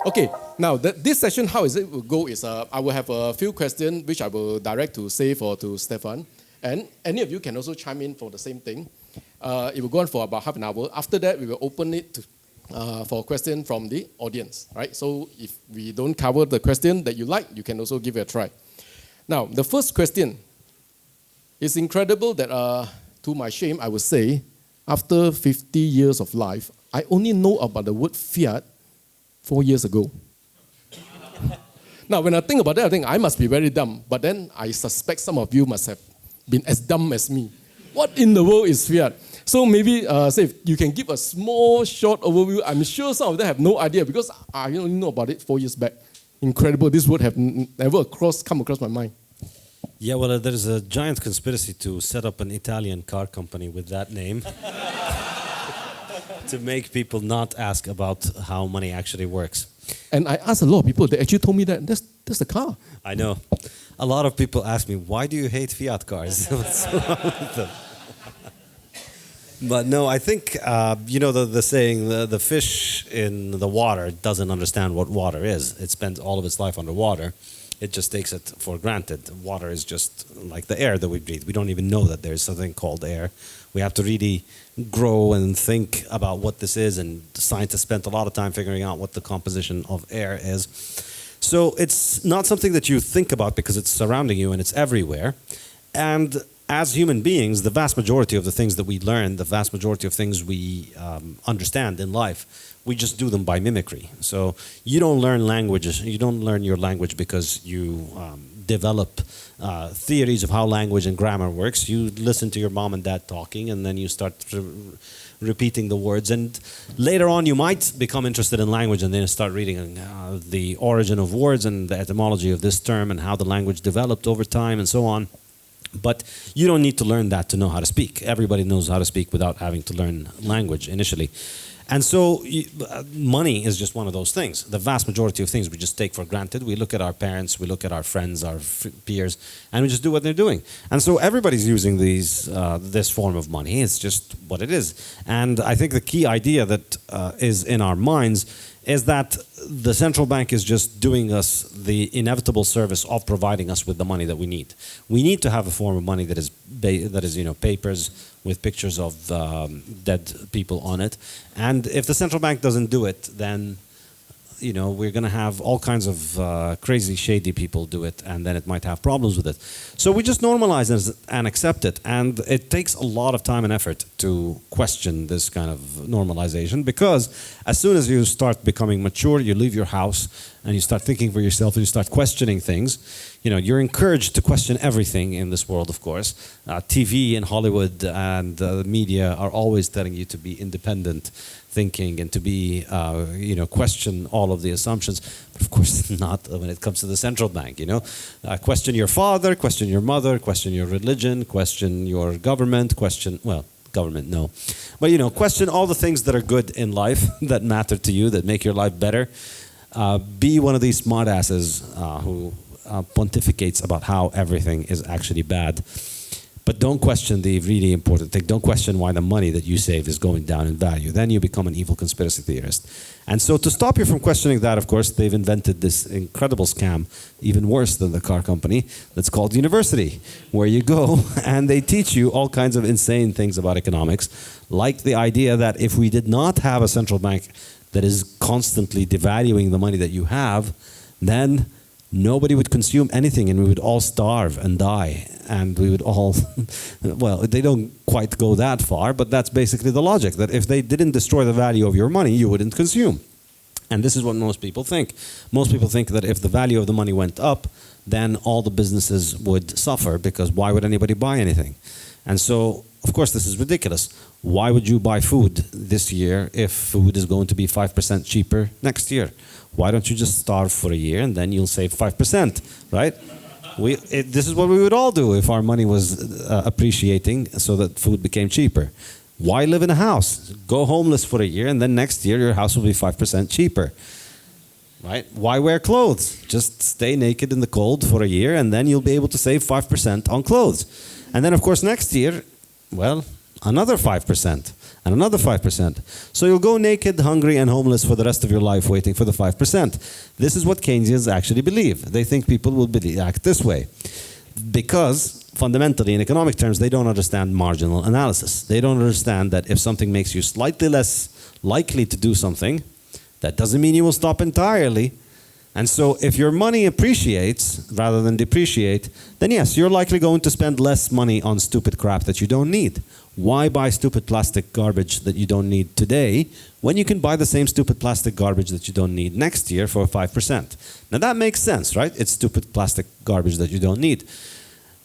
Okay, now this session, how is it will go is I will have a few questions which I will direct to Saif or to Stephan. And any of you can also chime in for the same thing. It will go on for about half an hour. After that, we will open it to, for a question from the audience, right? So if we don't cover the question that you like, you can also give it a try. Now, the first question is incredible that, to my shame, I would say, after 50 years of life, I only know about the word fiat 4 years ago. Now, when I think about that, I think I must be very dumb. But then I suspect some of you must have been as dumb as me. What in the world is fiat? So maybe, Saif, you can give a small, short overview. I'm sure some of them have no idea because I only know about it 4 years back. Incredible. This word have never come across my mind. Yeah, well, there's a giant conspiracy to set up an Italian car company with that name to make people not ask about how money actually works. And I asked a lot of people, they actually told me that that's the car. I know. A lot of people ask me, why do you hate fiat cars? What's wrong with them? But no, I think, you know the saying, the fish in the water doesn't understand what water is. It spends all of its life underwater. It just takes it for granted. Water is just like the air that we breathe. We don't even know that there's something called air. We have to really grow and think about what this is, and scientists spent a lot of time figuring out what the composition of air is. So it's not something that you think about because it's surrounding you and it's everywhere. And as human beings, the vast majority of the things that we learn, the vast majority of things we understand in life, we just do them by mimicry. So you don't learn languages, you don't learn your language because you develop theories of how language and grammar works. You listen to your mom and dad talking, and then you start repeating the words. And later on, you might become interested in language and then start reading the origin of words and the etymology of this term and how the language developed over time and so on. But you don't need to learn that to know how to speak. Everybody knows how to speak without having to learn language initially. And so money is just one of those things. The vast majority of things we just take for granted. We look at our parents, we look at our friends, our peers, and we just do what they're doing. And so everybody's using this form of money. It's just what it is. And I think the key idea that is in our minds is that the central bank is just doing us the inevitable service of providing us with the money that we need. We need to have a form of money that is papers with pictures of dead people on it. And if the central bank doesn't do it, then we're going to have all kinds of crazy, shady people do it, and then it might have problems with it. So we just normalize it and accept it. And it takes a lot of time and effort to question this kind of normalization, because as soon as you start becoming mature, you leave your house and you start thinking for yourself and you start questioning things. You're encouraged to question everything in this world, of course. TV and Hollywood and the media are always telling you to be independent thinking and to be, question all of the assumptions. But of course not when it comes to the central bank, Question your father, question your mother, question your religion, question your government, government, no. But, question all the things that are good in life, that matter to you, that make your life better. Be one of these smartasses who pontificates about how everything is actually bad. But don't question the really important thing. Don't question why the money that you save is going down in value. Then you become an evil conspiracy theorist. And so to stop you from questioning that, of course, they've invented this incredible scam, even worse than the car company, that's called university, where you go and they teach you all kinds of insane things about economics, like the idea that if we did not have a central bank that is constantly devaluing the money that you have, then nobody would consume anything and we would all starve and die. And we would all, well, they don't quite go that far, but that's basically the logic, that if they didn't destroy the value of your money, you wouldn't consume. And this is what most people think. Most people think that if the value of the money went up, then all the businesses would suffer, because why would anybody buy anything? And so, of course, this is ridiculous. Why would you buy food this year if food is going to be 5% cheaper next year? Why don't you just starve for a year and then you'll save 5%, right? This is what we would all do if our money was appreciating so that food became cheaper. Why live in a house? Go homeless for a year and then next year your house will be 5% cheaper, right? Why wear clothes? Just stay naked in the cold for a year and then you'll be able to save 5% on clothes. And then, of course, next year, well, another 5%. and another 5%. So you'll go naked, hungry, and homeless for the rest of your life waiting for the 5%. This is what Keynesians actually believe. They think people will act this way. Because fundamentally, in economic terms, they don't understand marginal analysis. They don't understand that if something makes you slightly less likely to do something, that doesn't mean you will stop entirely. And so if your money appreciates rather than depreciate, then yes, you're likely going to spend less money on stupid crap that you don't need. Why buy stupid plastic garbage that you don't need today when you can buy the same stupid plastic garbage that you don't need next year for 5%? Now that makes sense, right? It's stupid plastic garbage that you don't need.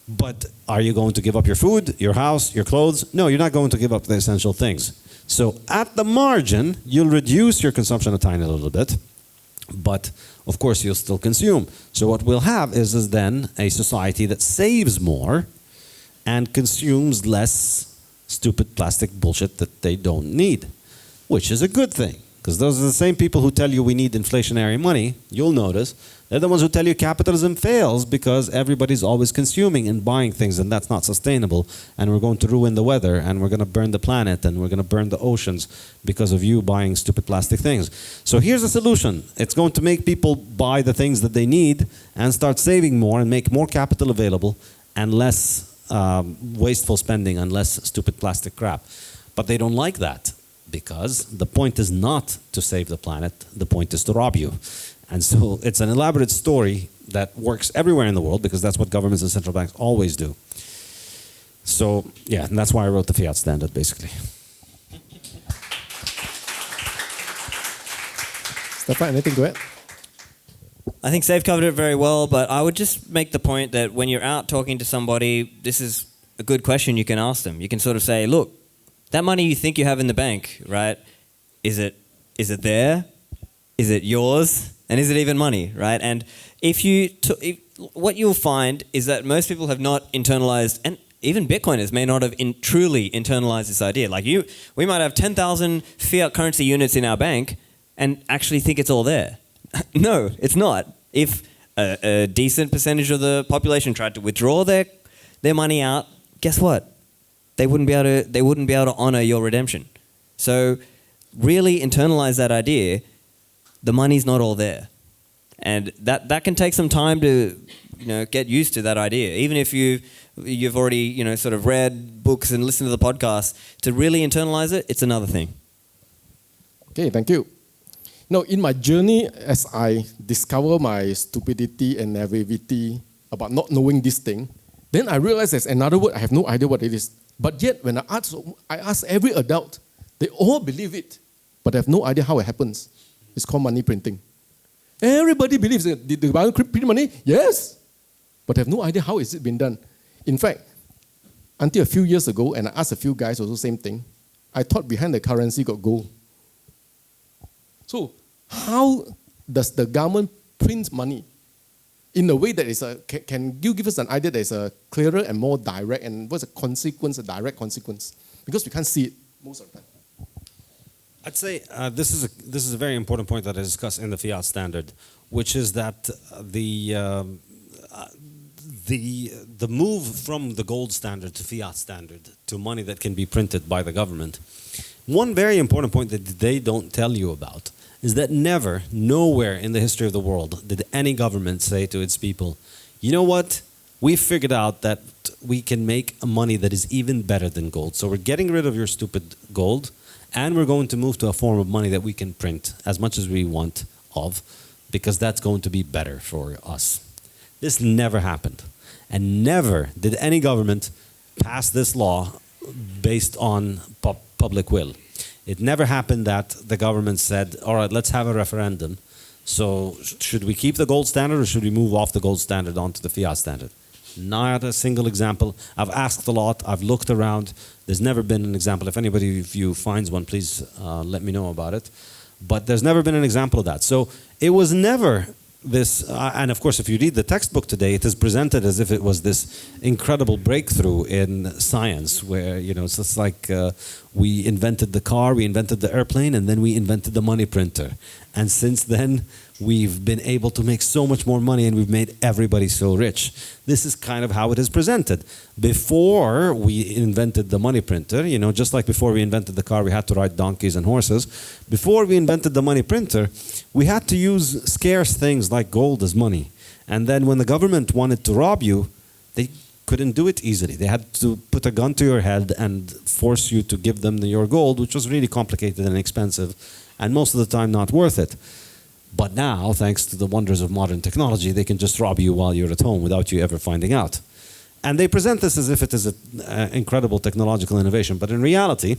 But are you going to give up your food, your house, your clothes? No, you're not going to give up the essential things. So at the margin, you'll reduce your consumption a tiny little bit. But of course you'll still consume. So what we'll have is then a society that saves more and consumes less stupid plastic bullshit that they don't need, which is a good thing. Because those are the same people who tell you we need inflationary money. You'll notice they're the ones who tell you capitalism fails because everybody's always consuming and buying things, and that's not sustainable, and we're going to ruin the weather, and we're going to burn the planet, and we're going to burn the oceans because of you buying stupid plastic things. So here's a solution. It's going to make people buy the things that they need and start saving more and make more capital available and less wasteful spending and less stupid plastic crap. But they don't like that. Because the point is not to save the planet, the point is to rob you. And so it's an elaborate story that works everywhere in the world because that's what governments and central banks always do. So, yeah, and that's why I wrote the fiat standard, basically. Stephan, anything to add? I think Saif covered it very well, but I would just make the point that when you're out talking to somebody, this is a good question you can ask them. You can sort of say, look, that money you think you have in the bank, right? Is it there? Is it yours? And is it even money, right? And what you'll find is that most people have not internalized, and even Bitcoiners may not have truly internalized this idea. Like we might have 10,000 fiat currency units in our bank and actually think it's all there. No, it's not. If a decent percentage of the population tried to withdraw their money out, guess what? They wouldn't be able to honor your redemption. So really internalize that idea. The money's not all there. And that can take some time to get used to that idea. Even if you've already sort of read books and listened to the podcast, to really internalize it, it's another thing. Okay, thank you. Now, in my journey, as I discover my stupidity and naivety about not knowing this thing, then I realize there's another word, I have no idea what it is. But yet, when I ask every adult, they all believe it, but they have no idea how it happens. It's called money printing. Everybody believes it. Did the government print money? Yes. But they have no idea how it's been done. In fact, until a few years ago, and I asked a few guys also same thing, I thought behind the currency got gold. So, how does the government print money? In a way that is can you give us an idea that is a clearer and more direct, and what's a direct consequence? Because we can't see it most of the time. I'd say this is a very important point that I discussed in the fiat standard, which is that the move from the gold standard to fiat standard to money that can be printed by the government. One very important point that they don't tell you about is that nowhere in the history of the world did any government say to its people, you know what, we figured out that we can make a money that is even better than gold. So we're getting rid of your stupid gold, and we're going to move to a form of money that we can print as much as we want of, because that's going to be better for us. This never happened. And never did any government pass this law based on public will. It never happened that the government said, all right, let's have a referendum. So should we keep the gold standard or should we move off the gold standard onto the fiat standard? Not a single example. I've asked a lot. I've looked around. There's never been an example. If anybody of you finds one, please let me know about it. But there's never been an example of that. So it was never this, and of course, if you read the textbook today, it is presented as if it was this incredible breakthrough in science, where it's just like we invented the car, we invented the airplane, and then we invented the money printer, and since then we've been able to make so much more money and we've made everybody so rich. This is kind of how it is presented. Before we invented the money printer, you know, just like before we invented the car, we had to ride donkeys and horses. Before we invented the money printer, we had to use scarce things like gold as money. And then when the government wanted to rob you, they couldn't do it easily. They had to put a gun to your head and force you to give them your gold, which was really complicated and expensive, and most of the time not worth it. But now, thanks to the wonders of modern technology, they can just rob you while you're at home without you ever finding out. And they present this as if it is an incredible technological innovation. But in reality,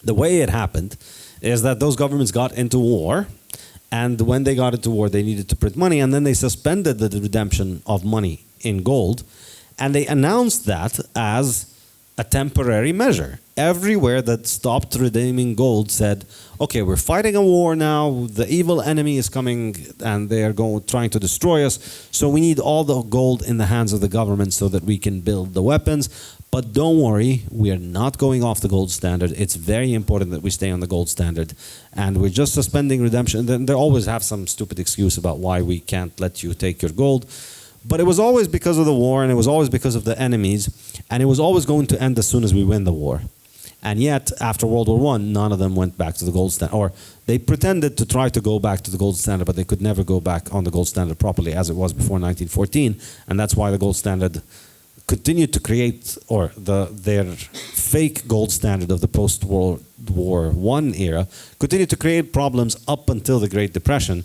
the way it happened is that those governments got into war. And when they got into war, they needed to print money. And then they suspended the redemption of money in gold. And they announced that as a temporary measure. Everywhere that stopped redeeming gold said, okay, we're fighting a war now, the evil enemy is coming and they are trying to destroy us, so we need all the gold in the hands of the government so that we can build the weapons. But don't worry, we are not going off the gold standard. It's very important that we stay on the gold standard. And we're just suspending redemption. Then they always have some stupid excuse about why we can't let you take your gold. But it was always because of the war, and it was always because of the enemies, and it was always going to end as soon as we win the war. And yet, after World War I, none of them went back to the gold standard. Or they pretended to try to go back to the gold standard, but they could never go back on the gold standard properly as it was before 1914. And that's why the gold standard continued to create, or their fake gold standard of the post-World War I era, continued to create problems up until the Great Depression,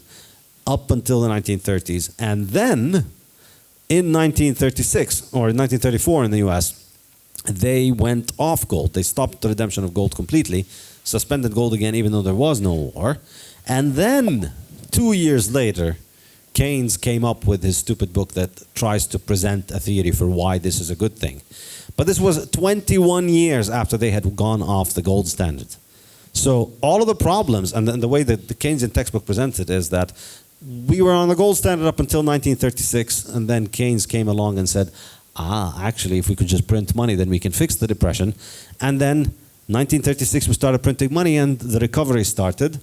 up until the 1930s. And then, in 1936, or 1934 in the US, they went off gold. They stopped the redemption of gold completely, suspended gold again even though there was no war. And then, 2 years later, Keynes came up with his stupid book that tries to present a theory for why this is a good thing. But this was 21 years after they had gone off the gold standard. So all of the problems, and the way that the Keynesian textbook presents it is that we were on the gold standard up until 1936, and then Keynes came along and said, actually, if we could just print money, then we can fix the depression. And then 1936, we started printing money, and the recovery started,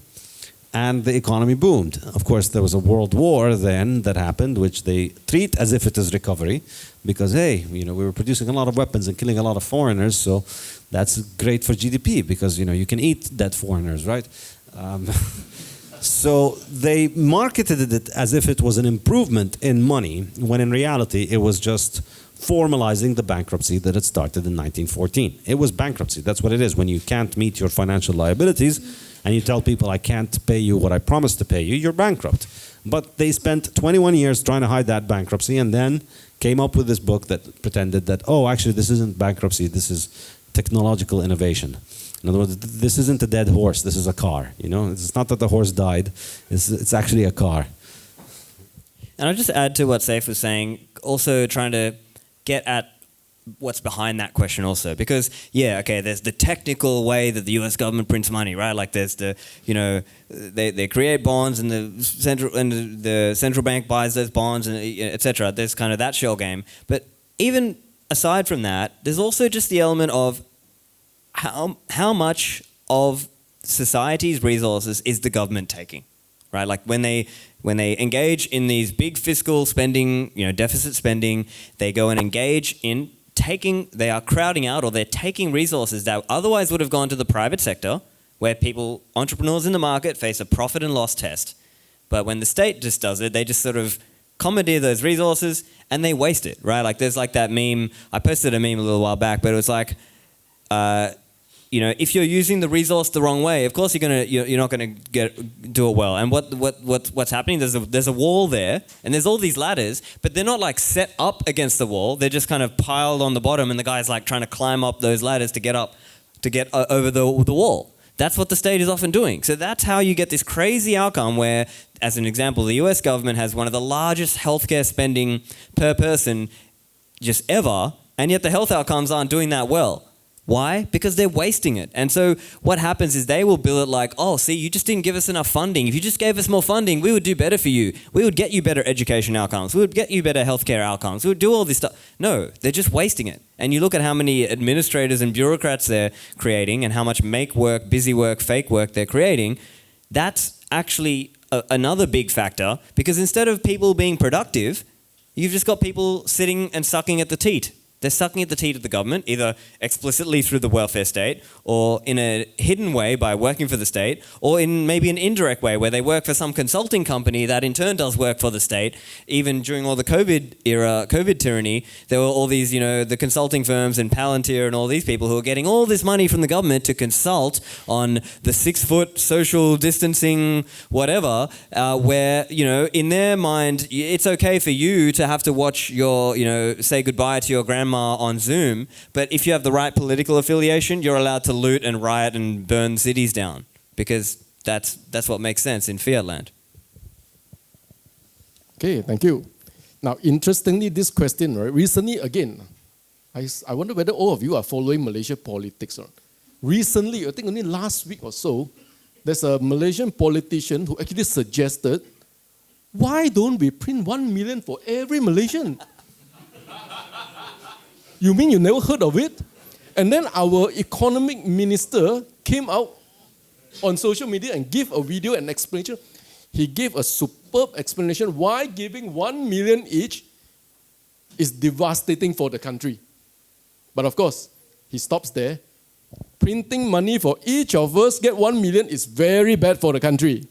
and the economy boomed. Of course, there was a world war then that happened, which they treat as if it is recovery, because, hey, you know, we were producing a lot of weapons and killing a lot of foreigners, so that's great for GDP, because, you know, you can eat dead foreigners, right? So they marketed it as if it was an improvement in money, when in reality it was just formalizing the bankruptcy that had started in 1914. It was bankruptcy. That's what it is. When you can't meet your financial liabilities and you tell people, I can't pay you what I promised to pay you, you're bankrupt. But they spent 21 years trying to hide that bankruptcy, and then came up with this book that pretended that, oh, actually, this isn't bankruptcy, this is technological innovation. In other words, this isn't a dead horse, this is a car. You know, it's not that the horse died, it's actually a car. And I'll just add to what Saif was saying, also trying to get at what's behind that question also. Because, yeah, okay, there's the technical way that the US government prints money, right? Like there's the, you know, they create bonds and the central bank buys those bonds, and etc. There's kind of that shell game. But even aside from that, there's also just the element of how much of society's resources is the government taking, right? Like when they engage in these big fiscal spending, you know, deficit spending, they go and engage in they are crowding out, or they're taking resources that otherwise would have gone to the private sector, where entrepreneurs in the market face a profit and loss test. But when the state just does it, they just sort of commandeer those resources and they waste it, right? Like there's like that meme, I posted a meme a little while back, but it was like, you know, if you're using the resource the wrong way, of course you're not gonna do it well. And what's happening? There's a wall there, and there's all these ladders, but they're not like set up against the wall. They're just kind of piled on the bottom, and the guy's like trying to climb up those ladders to get over the wall. That's what the state is often doing. So that's how you get this crazy outcome where, as an example, the US government has one of the largest healthcare spending per person just ever, and yet the health outcomes aren't doing that well. Why? Because they're wasting it. And so what happens is they will bill it like, oh, see, you just didn't give us enough funding. If you just gave us more funding, we would do better for you. We would get you better education outcomes. We would get you better healthcare outcomes. We would do all this stuff. No, they're just wasting it. And you look at how many administrators and bureaucrats they're creating and how much make work, busy work, fake work they're creating. That's actually another big factor, because instead of people being productive, you've just got people sitting and sucking at the teat. They're sucking at the teat of the government, either explicitly through the welfare state, or in a hidden way by working for the state, or in maybe an indirect way where they work for some consulting company that in turn does work for the state. Even during all the COVID era, COVID tyranny, there were all these, the consulting firms and Palantir and all these people who are getting all this money from the government to consult on the 6-foot social distancing, whatever, where, in their mind, it's okay for you to have to watch your, say goodbye to your grandma on Zoom, but if you have the right political affiliation, you're allowed to loot and riot and burn cities down, because that's what makes sense in fiat land. Okay, thank you. Now, interestingly, this question, right, recently, again, I wonder whether all of you are following Malaysia politics. Right? Recently, I think only last week or so, there's a Malaysian politician who actually suggested, why don't we print 1 million for every Malaysian? You mean you never heard of it? And then our economic minister came out on social media and gave a video and explanation. He gave a superb explanation why giving 1 million each is devastating for the country. But of course, he stops there. Printing money for each of us get 1 million is very bad for the country.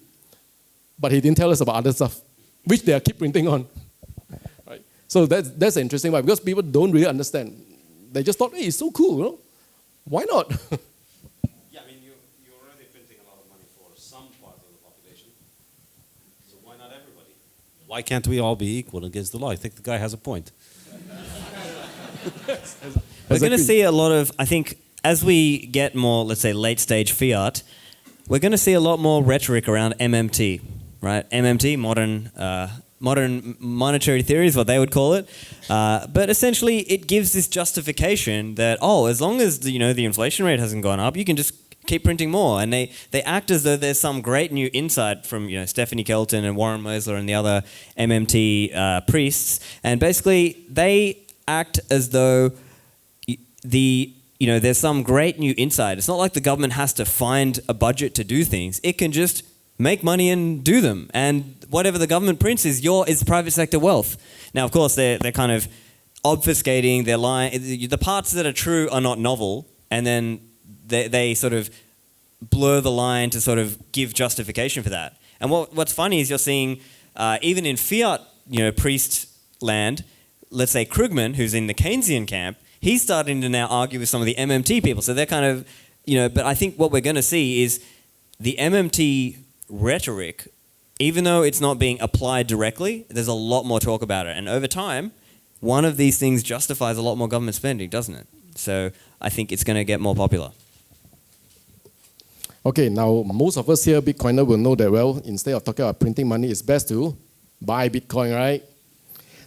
But he didn't tell us about other stuff, which they keep printing on. So that's an interesting one, because people don't really understand. They just thought, hey, it's so cool, Why not? Yeah, I mean, you're already printing a lot of money for some part of the population. So why not everybody? Why can't we all be equal against the law? I think the guy has a point. We're going to see a lot of, I think, as we get more, let's say, late-stage fiat, we're going to see a lot more rhetoric around MMT, right? MMT, modern monetary theory is what they would call it. But essentially, it gives this justification that, as long as the inflation rate hasn't gone up, you can just keep printing more. And they act as though there's some great new insight from Stephanie Kelton and Warren Mosler and the other MMT priests. And basically, they act as though there's some great new insight. It's not like the government has to find a budget to do things. It can just make money and do them. And whatever the government prints is private sector wealth. Now, of course, they're kind of obfuscating, they're lying. The parts that are true are not novel, and then they sort of blur the line to sort of give justification for that. And what's funny is you're seeing, even in fiat, priest land, let's say Krugman, who's in the Keynesian camp, he's starting to now argue with some of the MMT people. So they're kind of, but I think what we're going to see is the MMT rhetoric, even though it's not being applied directly, there's a lot more talk about it. And over time, one of these things justifies a lot more government spending, doesn't it? So I think it's going to get more popular. Okay, now most of us here, Bitcoiner, will know that, well, instead of talking about printing money, it's best to buy Bitcoin, right?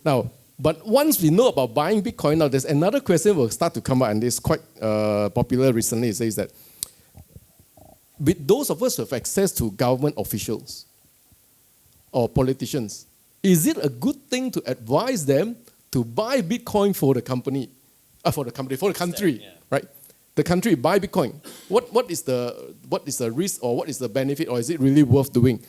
Now, but once we know about buying Bitcoin, now there's another question will start to come out, and it's quite popular recently. It says that, with those of us who have access to government officials or politicians, is it a good thing to advise them to buy Bitcoin for the country, right? The country buy Bitcoin. What is the risk, or what is the benefit, or is it really worth doing?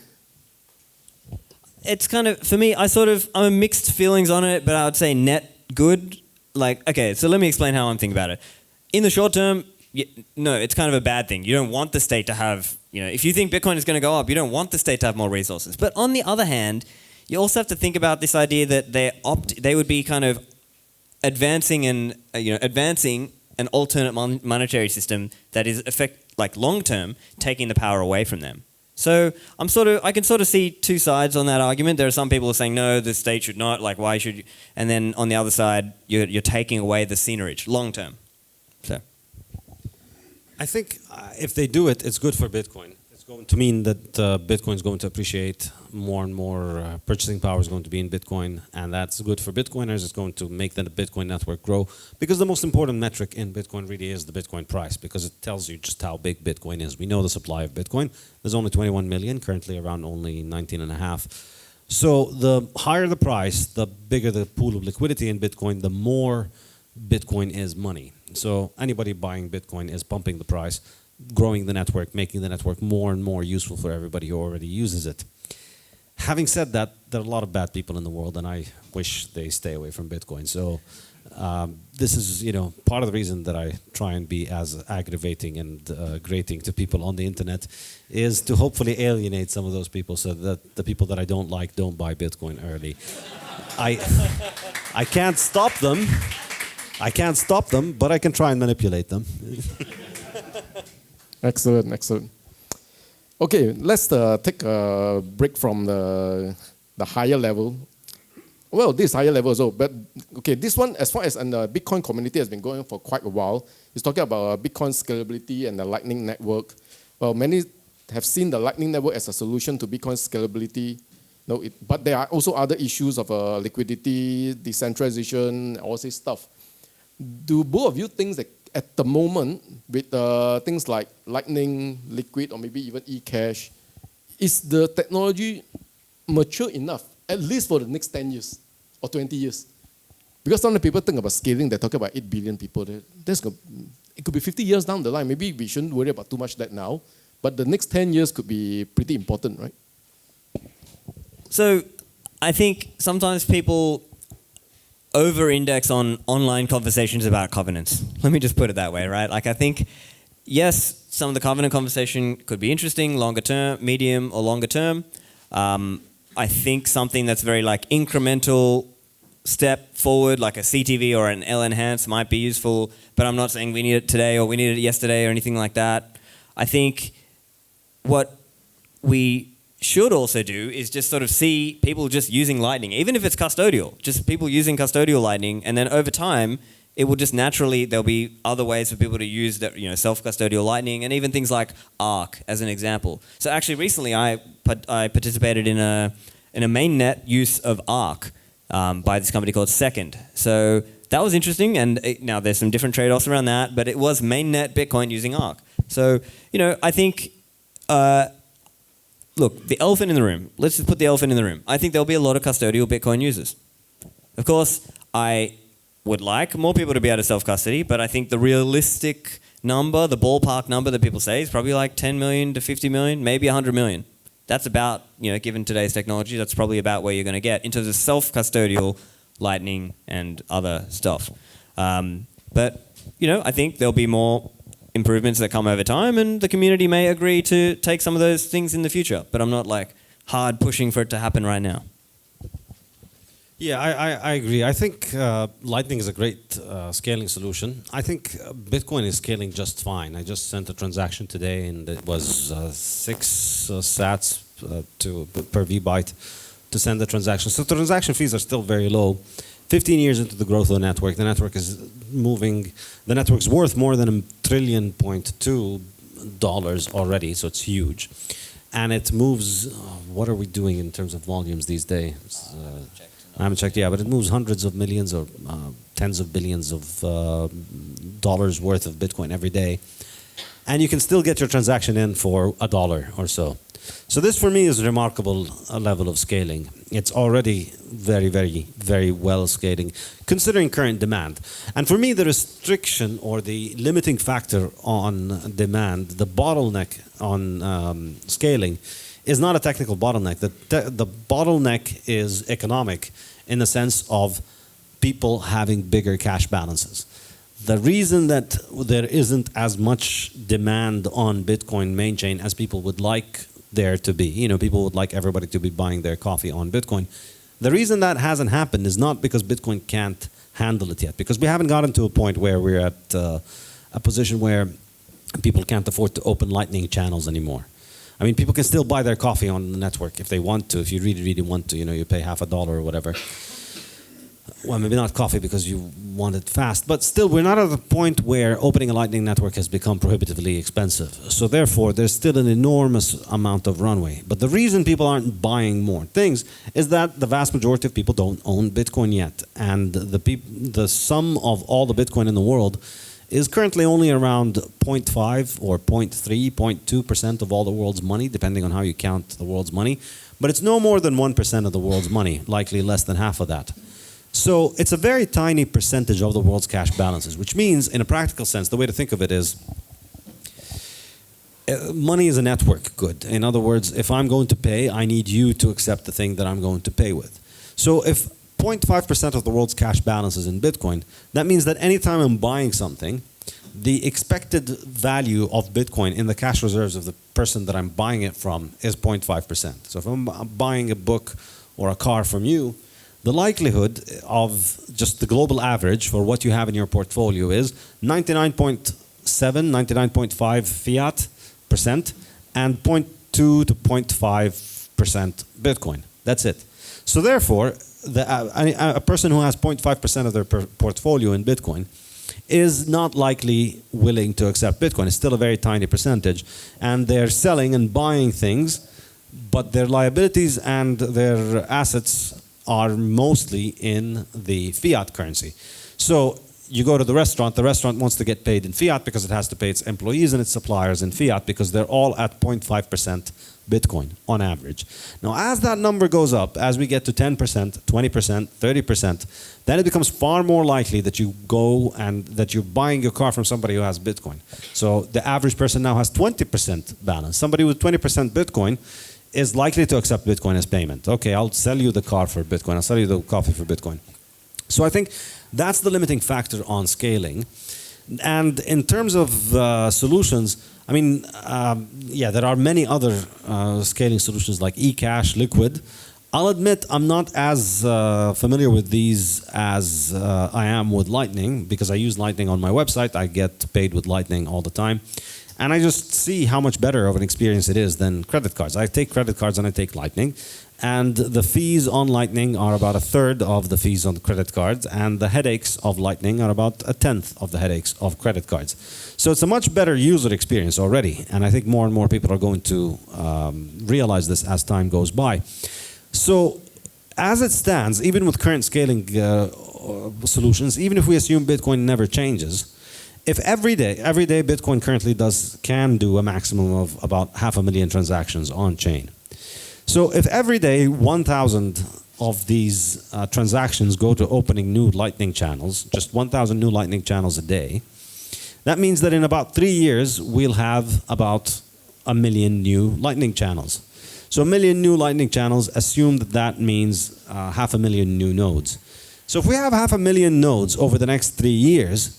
It's kind of, for me, I'm mixed feelings on it, but I would say net good. Okay, so let me explain how I'm thinking about it. In the short term, no, it's kind of a bad thing. You don't want the state to have, if you think Bitcoin is going to go up, you don't want the state to have more resources. But on the other hand, you also have to think about this idea that they would be kind of advancing an alternate monetary system that is long term taking the power away from them. So I can sort of see two sides on that argument. There are some people who are saying, no, the state should not, why should you? And then on the other side, you're taking away the seigniorage long term. So I think if they do it, it's good for Bitcoin. It's going to mean that Bitcoin is going to appreciate more and more. Purchasing power is going to be in Bitcoin, and that's good for Bitcoiners. It's going to make the Bitcoin network grow, because the most important metric in Bitcoin really is the Bitcoin price, because it tells you just how big Bitcoin is. We know the supply of Bitcoin. There's only 21 million, currently around only 19.5. So the higher the price, the bigger the pool of liquidity in Bitcoin, the more Bitcoin is money. So anybody buying Bitcoin is pumping the price, growing the network, making the network more and more useful for everybody who already uses it. Having said that, there are a lot of bad people in the world, and I wish they stay away from Bitcoin. So this is, part of the reason that I try and be as aggravating and grating to people on the internet is to hopefully alienate some of those people so that the people that I don't like don't buy Bitcoin early. I can't stop them. But I can try and manipulate them. Excellent, excellent. Okay, let's take a break from the higher level. Well, this higher level also, but okay, this one, as far as in the Bitcoin community has been going for quite a while, it's talking about Bitcoin scalability and the Lightning Network. Well, many have seen the Lightning Network as a solution to Bitcoin scalability. No, but there are also other issues of liquidity, decentralization, all this stuff. Do both of you think that at the moment, with things like Lightning, Liquid, or maybe even eCash, is the technology mature enough, at least for the next 10 years or 20 years? Because some of the people think about scaling, they're talking about 8 billion people. It could be 50 years down the line. Maybe we shouldn't worry about too much that now. But the next 10 years could be pretty important, right? So I think sometimes people over-index on online conversations about covenants. Let me just put it that way, right? Like I think, yes, some of the covenant conversation could be interesting, longer term, medium or longer term. I think something that's very like incremental step forward, like a CTV or an L-enhance might be useful, but I'm not saying we need it today or we needed it yesterday or anything like that. I think what we should also do is just sort of see people just using Lightning, even if it's custodial, just people using custodial Lightning, and then over time, it will just naturally, there'll be other ways for people to use that, self-custodial Lightning, and even things like Arc as an example. So actually recently I participated in a mainnet use of Arc by this company called Second. So that was interesting, and now there's some different trade-offs around that, but it was mainnet Bitcoin using Arc. So, I think, look, the elephant in the room. Let's just put the elephant in the room. I think there'll be a lot of custodial Bitcoin users. Of course, I would like more people to be able to self-custody, but I think the realistic number, the ballpark number that people say is probably like 10 million to 50 million, maybe 100 million. That's about, given today's technology, that's probably about where you're going to get in terms of self-custodial Lightning and other stuff. But, I think there'll be more improvements that come over time, and the community may agree to take some of those things in the future. But I'm not like hard pushing for it to happen right now. Yeah, I agree. I think Lightning is a great scaling solution. I think Bitcoin is scaling just fine. I just sent a transaction today, and it was 6 sats per VByte to send the transaction. So the transaction fees are still very low. 15 years into the growth of the network is moving. The network's worth more than $1.2 trillion already, so it's huge. And it moves, what are we doing in terms of volumes these days? I haven't checked, yeah, but it moves hundreds of millions or tens of billions of dollars worth of Bitcoin every day. And you can still get your transaction in for $1 or so. So this for me is a remarkable level of scaling. It's already very, very, very well scaling, considering current demand. And for me, the restriction or the limiting factor on demand, the bottleneck on scaling, is not a technical bottleneck. The bottleneck is economic in the sense of people having bigger cash balances. The reason that there isn't as much demand on Bitcoin main chain as people would like there to be, people would like everybody to be buying their coffee on Bitcoin. The reason that hasn't happened is not because Bitcoin can't handle it yet, because we haven't gotten to a point where we're at a position where people can't afford to open Lightning channels anymore. I mean, people can still buy their coffee on the network if they want to, if you really, really want to, you pay half $1 or whatever. Well, maybe not coffee because you want it fast, but still we're not at the point where opening a Lightning network has become prohibitively expensive. So therefore, there's still an enormous amount of runway. But the reason people aren't buying more things is that the vast majority of people don't own Bitcoin yet. And the sum of all the Bitcoin in the world is currently only around 0.5 or 0.3, 0.2% of all the world's money, depending on how you count the world's money. But it's no more than 1% of the world's money, likely less than half of that. So it's a very tiny percentage of the world's cash balances, which means, in a practical sense, the way to think of it is, money is a network good. In other words, if I'm going to pay, I need you to accept the thing that I'm going to pay with. So if 0.5% of the world's cash balance is in Bitcoin, that means that anytime I'm buying something, the expected value of Bitcoin in the cash reserves of the person that I'm buying it from is 0.5%. So if I'm buying a book or a car from you, the likelihood of just the global average for what you have in your portfolio is 99.7, 99.5 fiat percent and 0.2 to 0.5% Bitcoin. That's it. So therefore, a person who has 0.5% of their portfolio in Bitcoin is not likely willing to accept Bitcoin. It's still a very tiny percentage. And they're selling and buying things, but their liabilities and their assets are mostly in the fiat currency. So you go to the restaurant wants to get paid in fiat because it has to pay its employees and its suppliers in fiat because they're all at 0.5% Bitcoin on average. Now, as that number goes up, as we get to 10%, 20%, 30%, then it becomes far more likely that you go and that you're buying your car from somebody who has Bitcoin. So the average person now has 20% balance. Somebody with 20% Bitcoin is likely to accept Bitcoin as payment. Okay, I'll sell you the car for Bitcoin. I'll sell you the coffee for Bitcoin. So I think that's the limiting factor on scaling. And in terms of solutions, I mean, yeah, there are many other scaling solutions like eCash, Liquid. I'll admit I'm not as familiar with these as I am with Lightning because I use Lightning on my website. I get paid with Lightning all the time. And I just see how much better of an experience it is than credit cards. I take credit cards and I take Lightning. And the fees on Lightning are about 1/3 of the fees on credit cards. And the headaches of Lightning are about 1/10 of the headaches of credit cards. So it's a much better user experience already. And I think more and more people are going to realize this as time goes by. So as it stands, even with current scaling solutions, even if we assume Bitcoin never changes, if every day Bitcoin currently can do a maximum of about 500,000 transactions on chain. So if every day 1,000 of these transactions go to opening new Lightning channels, just 1,000 new Lightning channels a day, that means that in about 3 years we'll have about 1 million new Lightning channels. So 1 million new Lightning channels, assume that that means 500,000 new nodes. So if we have 500,000 nodes over the next 3 years,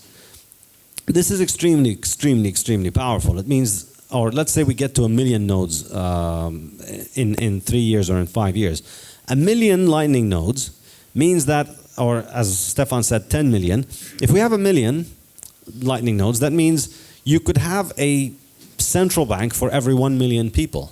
this is extremely, extremely, extremely powerful. It means, or let's say we get to 1 million nodes in 3 years or in 5 years. 1 million Lightning nodes means that, or as Stephan said, 10 million. If we have 1 million Lightning nodes, that means you could have a central bank for every 1 million people.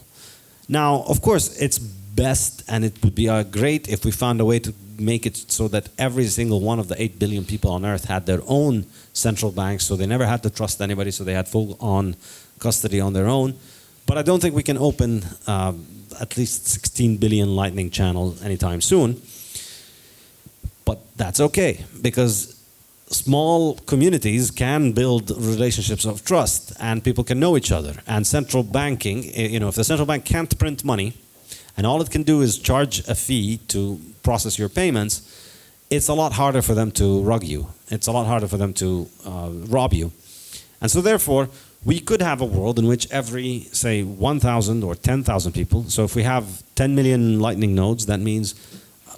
Now, of course, it's best and it would be great if we found a way to make it so that every single one of the 8 billion people on Earth had their own central bank, so they never had to trust anybody, so they had full-on custody on their own. But I don't think we can open at least 16 billion Lightning channels anytime soon. But that's okay, because small communities can build relationships of trust and people can know each other. And central banking, you know, if the central bank can't print money and all it can do is charge a fee to process your payments, it's a lot harder for them to rug you. It's a lot harder for them to rob you. And so therefore, we could have a world in which every, say, 1,000 or 10,000 people, so if we have 10 million Lightning nodes, that means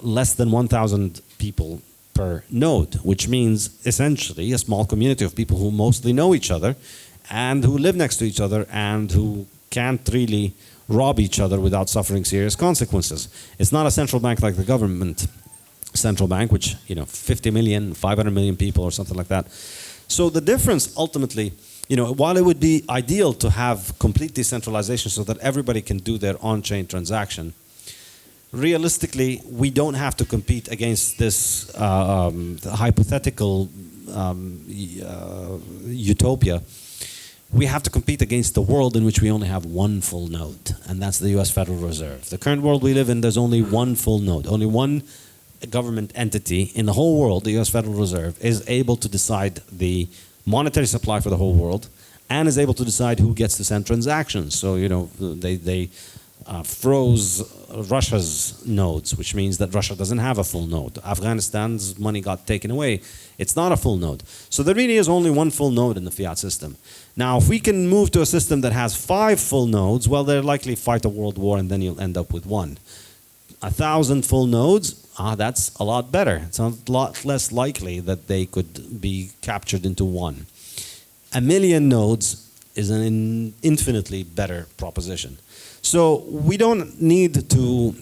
less than 1,000 people per node, which means essentially a small community of people who mostly know each other and who live next to each other and who can't really rob each other without suffering serious consequences. It's not a central bank like the government central bank, which, you know, 50 million, 500 million people or something like that. So the difference ultimately, you know, while it would be ideal to have complete decentralization so that everybody can do their on-chain transaction, realistically, we don't have to compete against this hypothetical utopia. We have to compete against the world in which we only have one full node, and that's the US Federal Reserve. The current world we live in, there's only one full node. Only one government entity in the whole world, the US Federal Reserve, is able to decide the monetary supply for the whole world and is able to decide who gets to send transactions. So, you know, they froze Russia's nodes, which means that Russia doesn't have a full node. Afghanistan's money got taken away. It's not a full node. So there really is only one full node in the fiat system. Now, if we can move to a system that has 5 full nodes, well, they'll likely fight a world war and then you'll end up with 1. 1,000 full nodes, that's a lot better. It's a lot less likely that they could be captured into 1. 1 million nodes is an infinitely better proposition. So we don't need to,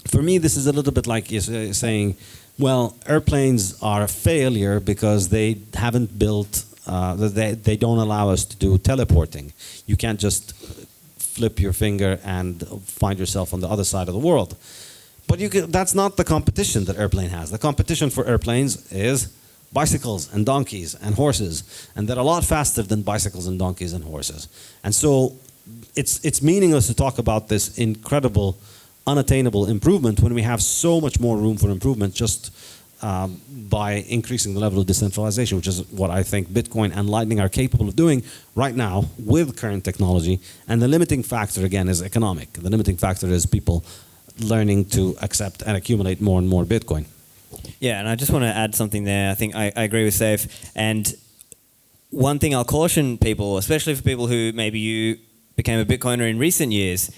for me this is a little bit like saying, well, airplanes are a failure because they haven't built, they don't allow us to do teleporting. You can't just flip your finger and find yourself on the other side of the world. But that's not the competition that airplane has. The competition for airplanes is bicycles and donkeys and horses, and they're a lot faster than bicycles and donkeys and horses. And so it's meaningless to talk about this incredible, unattainable improvement when we have so much more room for improvement just by increasing the level of decentralization, which is what I think Bitcoin and Lightning are capable of doing right now with current technology. And the limiting factor, again, is economic. The limiting factor is people learning to accept and accumulate more and more Bitcoin. Yeah, and I just want to add something there. I think I agree with Saif. And one thing I'll caution people, especially for people who maybe you became a Bitcoiner in recent years,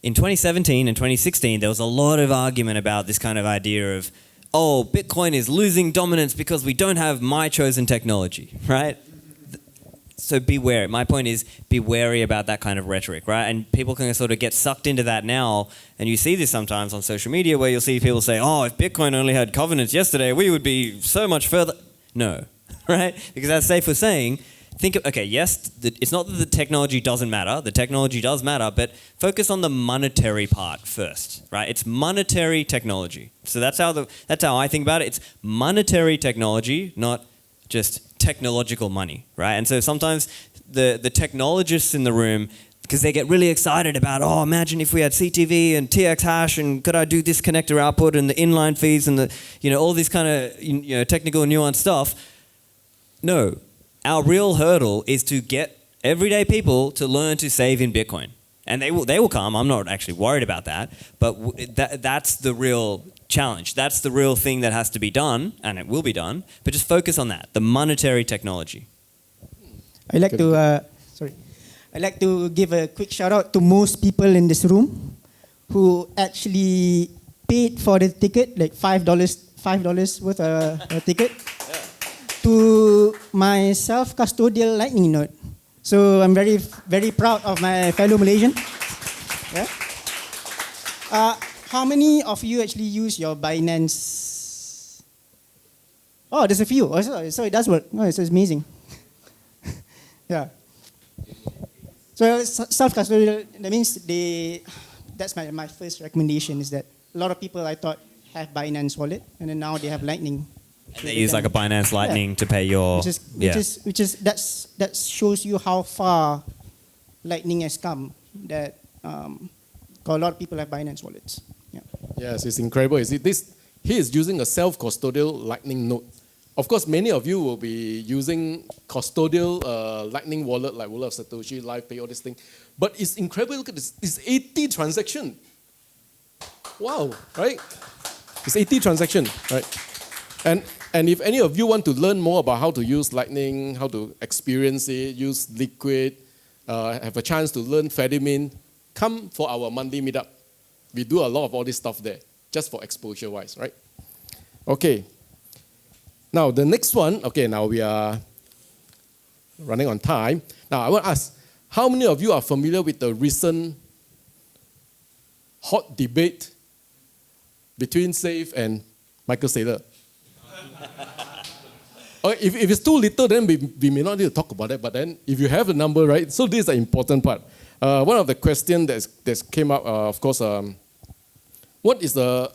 in 2017 and 2016, there was a lot of argument about this kind of idea of, oh, Bitcoin is losing dominance because we don't have my chosen technology, right? So beware. My point is, be wary about that kind of rhetoric, right? And people can sort of get sucked into that now. And you see this sometimes on social media where you'll see people say, oh, if Bitcoin only had covenants yesterday, we would be so much further. No, right? Because as Saif was saying, think of, okay, yes, it's not that the technology doesn't matter. The technology does matter, but focus on the monetary part first, right? It's monetary technology. So that's how I think about it. It's monetary technology, not just technological money, right? And so sometimes the technologists in the room, because they get really excited about, oh, imagine if we had CTV and TX hash and could I do this connector output and the inline feeds and the, all this kind of, technical nuanced stuff. No, our real hurdle is to get everyday people to learn to save in Bitcoin. And they will come. I'm not actually worried about that. But that's the real challenge. That's the real thing that has to be done, and it will be done. But just focus on that, the monetary technology. I'd like to give a quick shout out to most people in this room who actually paid for the ticket, like $5 worth a ticket, to my self-custodial Lightning node. So I'm very, very proud of my fellow Malaysian. Yeah. How many of you actually use your Binance? Oh, there's a few. Oh, so it does work. Oh, so it's amazing. Yeah. So self-custodial, that means that's my first recommendation, is that a lot of people I thought have Binance wallet, and then now they have Lightning. And they use like a Binance Lightning to pay your... That shows you how far Lightning has come, that a lot of people have Binance wallets. Yeah. Yes, it's incredible. You see, he is using a self-custodial Lightning node. Of course, many of you will be using custodial Lightning wallet like Wallet of Satoshi, LivePay, all this thing. But it's incredible. Look at this. It's 80 transactions. Wow, right? It's 80 transactions, right? And if any of you want to learn more about how to use Lightning, how to experience it, use Liquid, have a chance to learn Fedimin, come for our Monday meetup. We do a lot of all this stuff there, just for exposure-wise, right? Okay. Now, the next one, okay, now we are running on time. Now, I want to ask, how many of you are familiar with the recent hot debate between Saif and Michael Saylor? If it's too little, then we may not need to talk about it. But then, if you have the number, right? So this is the important part. One of the questions that came up, of course, what is the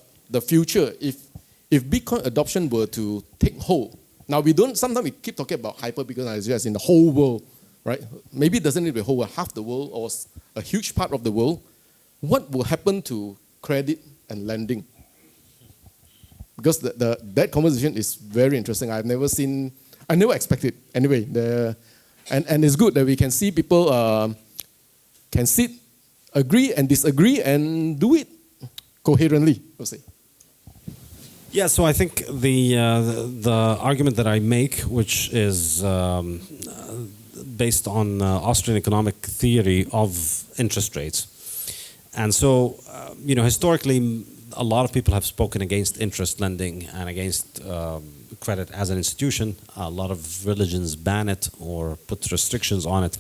future if Bitcoin adoption were to take hold? Now sometimes we keep talking about hyper-Bitcoinization as in the whole world, right? Maybe it doesn't need to be the whole world, half the world or a huge part of the world. What will happen to credit and lending? Because that conversation is very interesting. I never expected. Anyway, and it's good that we can see people can sit agree and disagree and do it coherently, we'll say. Yeah, so I think the argument that I make, which is based on Austrian economic theory of interest rates, and so historically, a lot of people have spoken against interest lending and against credit as an institution. A lot of religions ban it or put restrictions on it,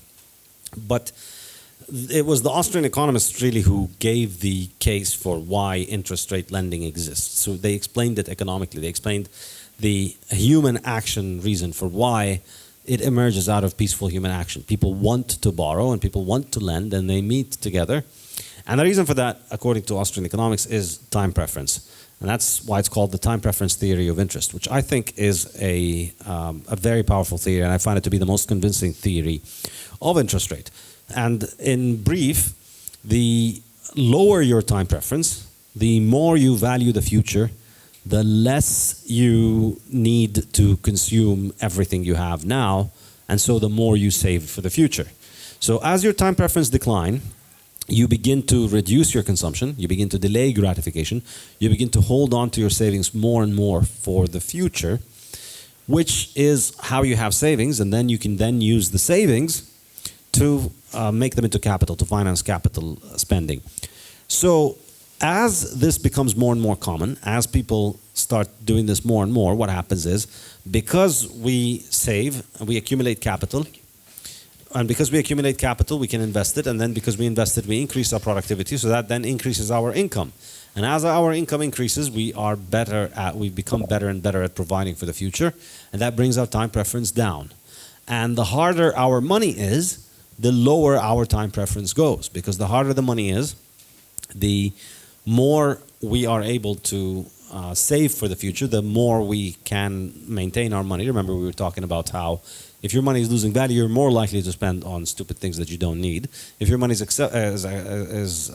but it was the Austrian economists really who gave the case for why interest rate lending exists. So they explained it economically. They explained the human action reason for why it emerges out of peaceful human action. People want to borrow and people want to lend and they meet together. And the reason for that, according to Austrian economics, is time preference. And that's why it's called the time preference theory of interest, which I think is a very powerful theory, and I find it to be the most convincing theory of interest rate. And in brief, the lower your time preference, the more you value the future, the less you need to consume everything you have now, and so the more you save for the future. So as your time preference decline, you begin to reduce your consumption, you begin to delay gratification, you begin to hold on to your savings more and more for the future, which is how you have savings, and then you can then use the savings to make them into capital, to finance capital spending. So as this becomes more and more common, as people start doing this more and more, what happens is, because we save and we accumulate capital, and because we accumulate capital, we can invest it, and then because we invest it, we increase our productivity, so that then increases our income. And as our income increases, we become better and better at providing for the future, and that brings our time preference down. And the harder our money is, the lower our time preference goes, because the harder the money is, the more we are able to save for the future, the more we can maintain our money. Remember, we were talking about how if your money is losing value, you're more likely to spend on stupid things that you don't need. If your money is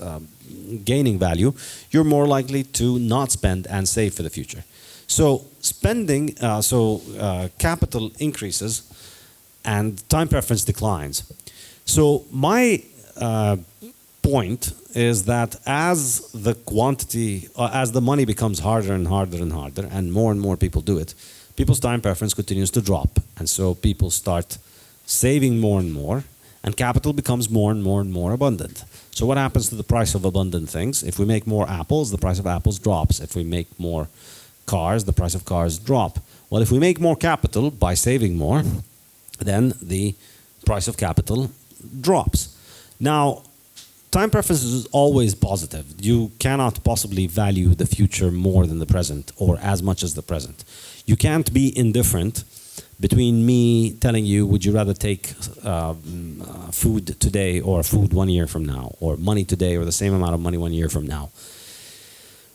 gaining value, you're more likely to not spend and save for the future. So spending, capital increases and time preference declines. So my point is that as the quantity, as the money becomes harder and harder and harder, and more people do it, people's time preference continues to drop. And so people start saving more and more, and capital becomes more and more abundant. So what happens to the price of abundant things? If we make more apples, the price of apples drops. If we make more cars, the price of cars drop. Well, if we make more capital by saving more, then the price of capital drops. Now, time preference is always positive. You cannot possibly value the future more than the present or as much as the present. You can't be indifferent between me telling you, would you rather take food today or food 1 year from now, or money today or the same amount of money 1 year from now,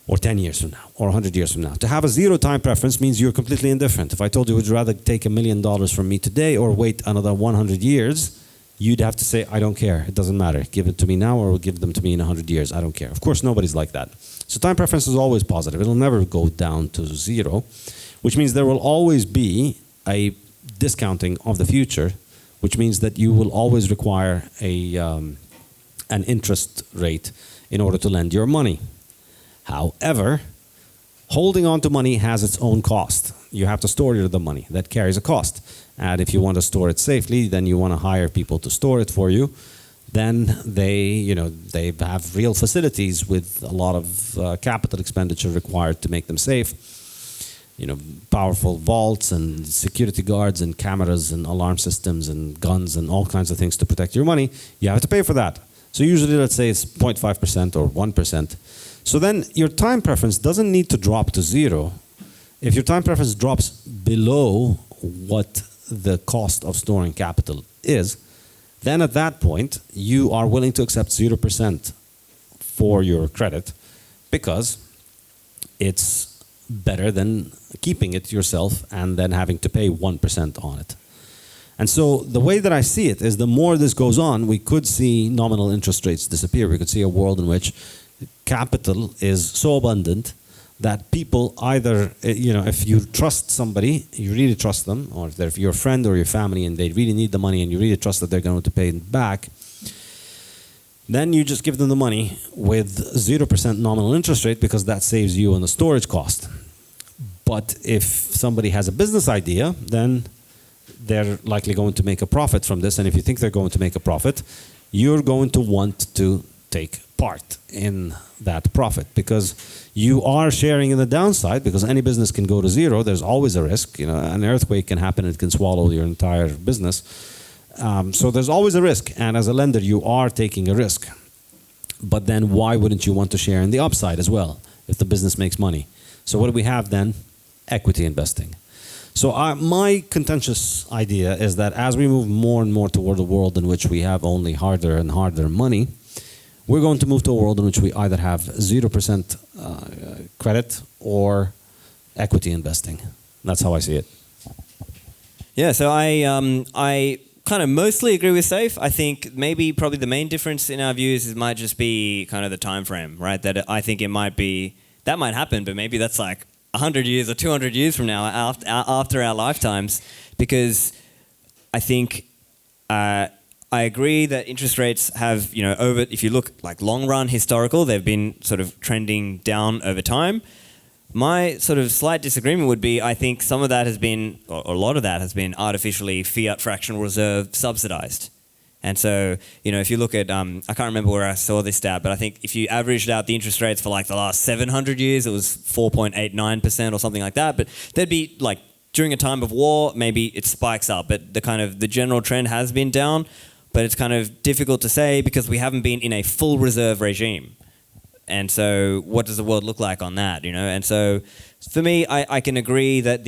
or 10 years from now, or 100 years from now. To have a zero time preference means you're completely indifferent. If I told you, would you rather take $1 million from me today or wait another 100 years, you'd have to say, I don't care. It doesn't matter. Give it to me now or give them to me in 100 years. I don't care. Of course, nobody's like that. So time preference is always positive. It'll never go down to zero, which means there will always be a discounting of the future, which means that you will always require an interest rate in order to lend your money. However, holding on to money has its own cost. You have to store the money. That carries a cost. And if you want to store it safely, then you want to hire people to store it for you. Then they have real facilities with a lot of capital expenditure required to make them safe. Powerful vaults and security guards and cameras and alarm systems and guns and all kinds of things to protect your money. You have to pay for that. So usually, let's say it's 0.5% or 1%. So then your time preference doesn't need to drop to zero. If your time preference drops below what the cost of storing capital is, then at that point, you are willing to accept 0% for your credit because it's better than keeping it yourself and then having to pay 1% on it. And so the way that I see it is the more this goes on, we could see nominal interest rates disappear. We could see a world in which capital is so abundant that people either, if you trust somebody, you really trust them, or if they're your friend or your family and they really need the money and you really trust that they're going to pay it back, Then you just give them the money with 0% nominal interest rate because that saves you on the storage cost. But if somebody has a business idea, then they're likely going to make a profit from this. And if you think they're going to make a profit, you're going to want to take part in that profit because you are sharing in the downside because any business can go to zero. There's always a risk. You know, an earthquake can happen. It can swallow your entire business. So there's always a risk. And as a lender, you are taking a risk. But then why wouldn't you want to share in the upside as well if the business makes money? So what do we have then? Equity investing. So my contentious idea is that as we move more and more toward a world in which we have only harder and harder money, we're going to move to a world in which we either have 0% credit or equity investing. That's how I see it. Yeah, so I kind of mostly agree with Saif. I think maybe probably the main difference in our views might just be kind of the time frame, right? That I think it might be, that might happen, but maybe that's like 100 years or 200 years from now after our lifetimes, because I think I agree that interest rates have, you know, if you look like long run historical, they've been sort of trending down over time. My sort of slight disagreement would be I think some of that has been, or a lot of that has been artificially fiat fractional reserve subsidized. And so, you know, if you look at, I can't remember where I saw this stat, but I think if you averaged out the interest rates for like the last 700 years, it was 4.89% or something like that. But there'd be like, during a time of war, maybe it spikes up, but the general trend has been down, but it's kind of difficult to say because we haven't been in a full reserve regime. And so what does the world look like on that, you know? And so for me, I can agree that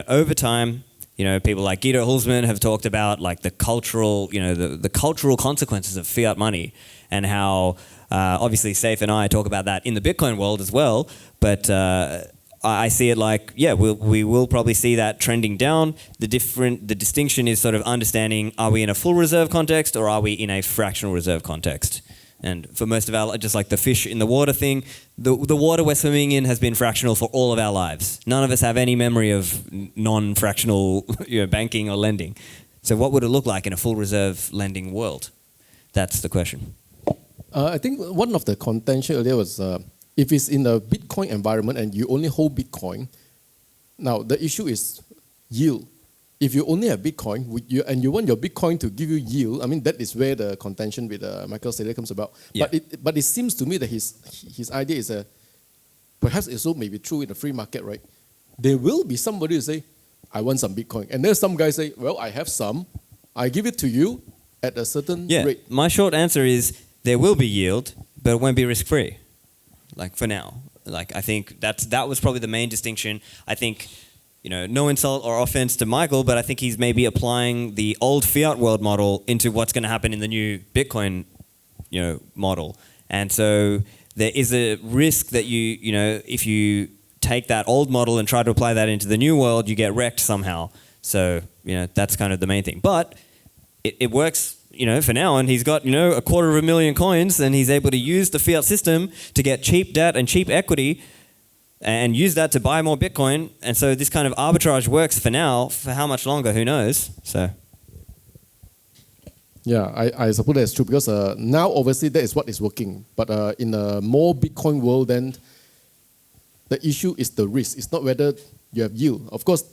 over time, you know, people like Guido Hulsmann have talked about like the cultural, you know, the cultural consequences of fiat money and how obviously Saif and I talk about that in the Bitcoin world as well. But I see it like, yeah, we will probably see that trending down. The distinction is sort of understanding, are we in a full reserve context or are we in a fractional reserve context? And for most of our, just like the fish in the water thing, the water we're swimming in has been fractional for all of our lives. None of us have any memory of non-fractional banking or lending. So what would it look like in a full reserve lending world? That's the question. I think one of the contention earlier was if it's in a Bitcoin environment and you only hold Bitcoin, now the issue is yield. If you only have Bitcoin and you want your Bitcoin to give you yield, I mean, that is where the contention with Michael Saylor comes about. Yeah. But it seems to me that his idea is perhaps it's also maybe true in the free market, right? There will be somebody who say, I want some Bitcoin. And then some guys say, well, I have some. I give it to you at a certain rate. My short answer is there will be yield, but it won't be risk-free, like for now. Like I think that was probably the main distinction. I think, you know, no insult or offense to Michael, but I think he's maybe applying the old fiat world model into what's going to happen in the new Bitcoin, model. And so there is a risk that if you take that old model and try to apply that into the new world, you get wrecked somehow. So, that's kind of the main thing. But it works, for now, and he's got, 250,000 coins, and he's able to use the fiat system to get cheap debt and cheap equity and use that to buy more Bitcoin. And so this kind of arbitrage works for now. For how much longer, who knows? So. Yeah, I suppose that's true because now obviously that is what is working. But in a more Bitcoin world, then the issue is the risk. It's not whether you have yield. Of course,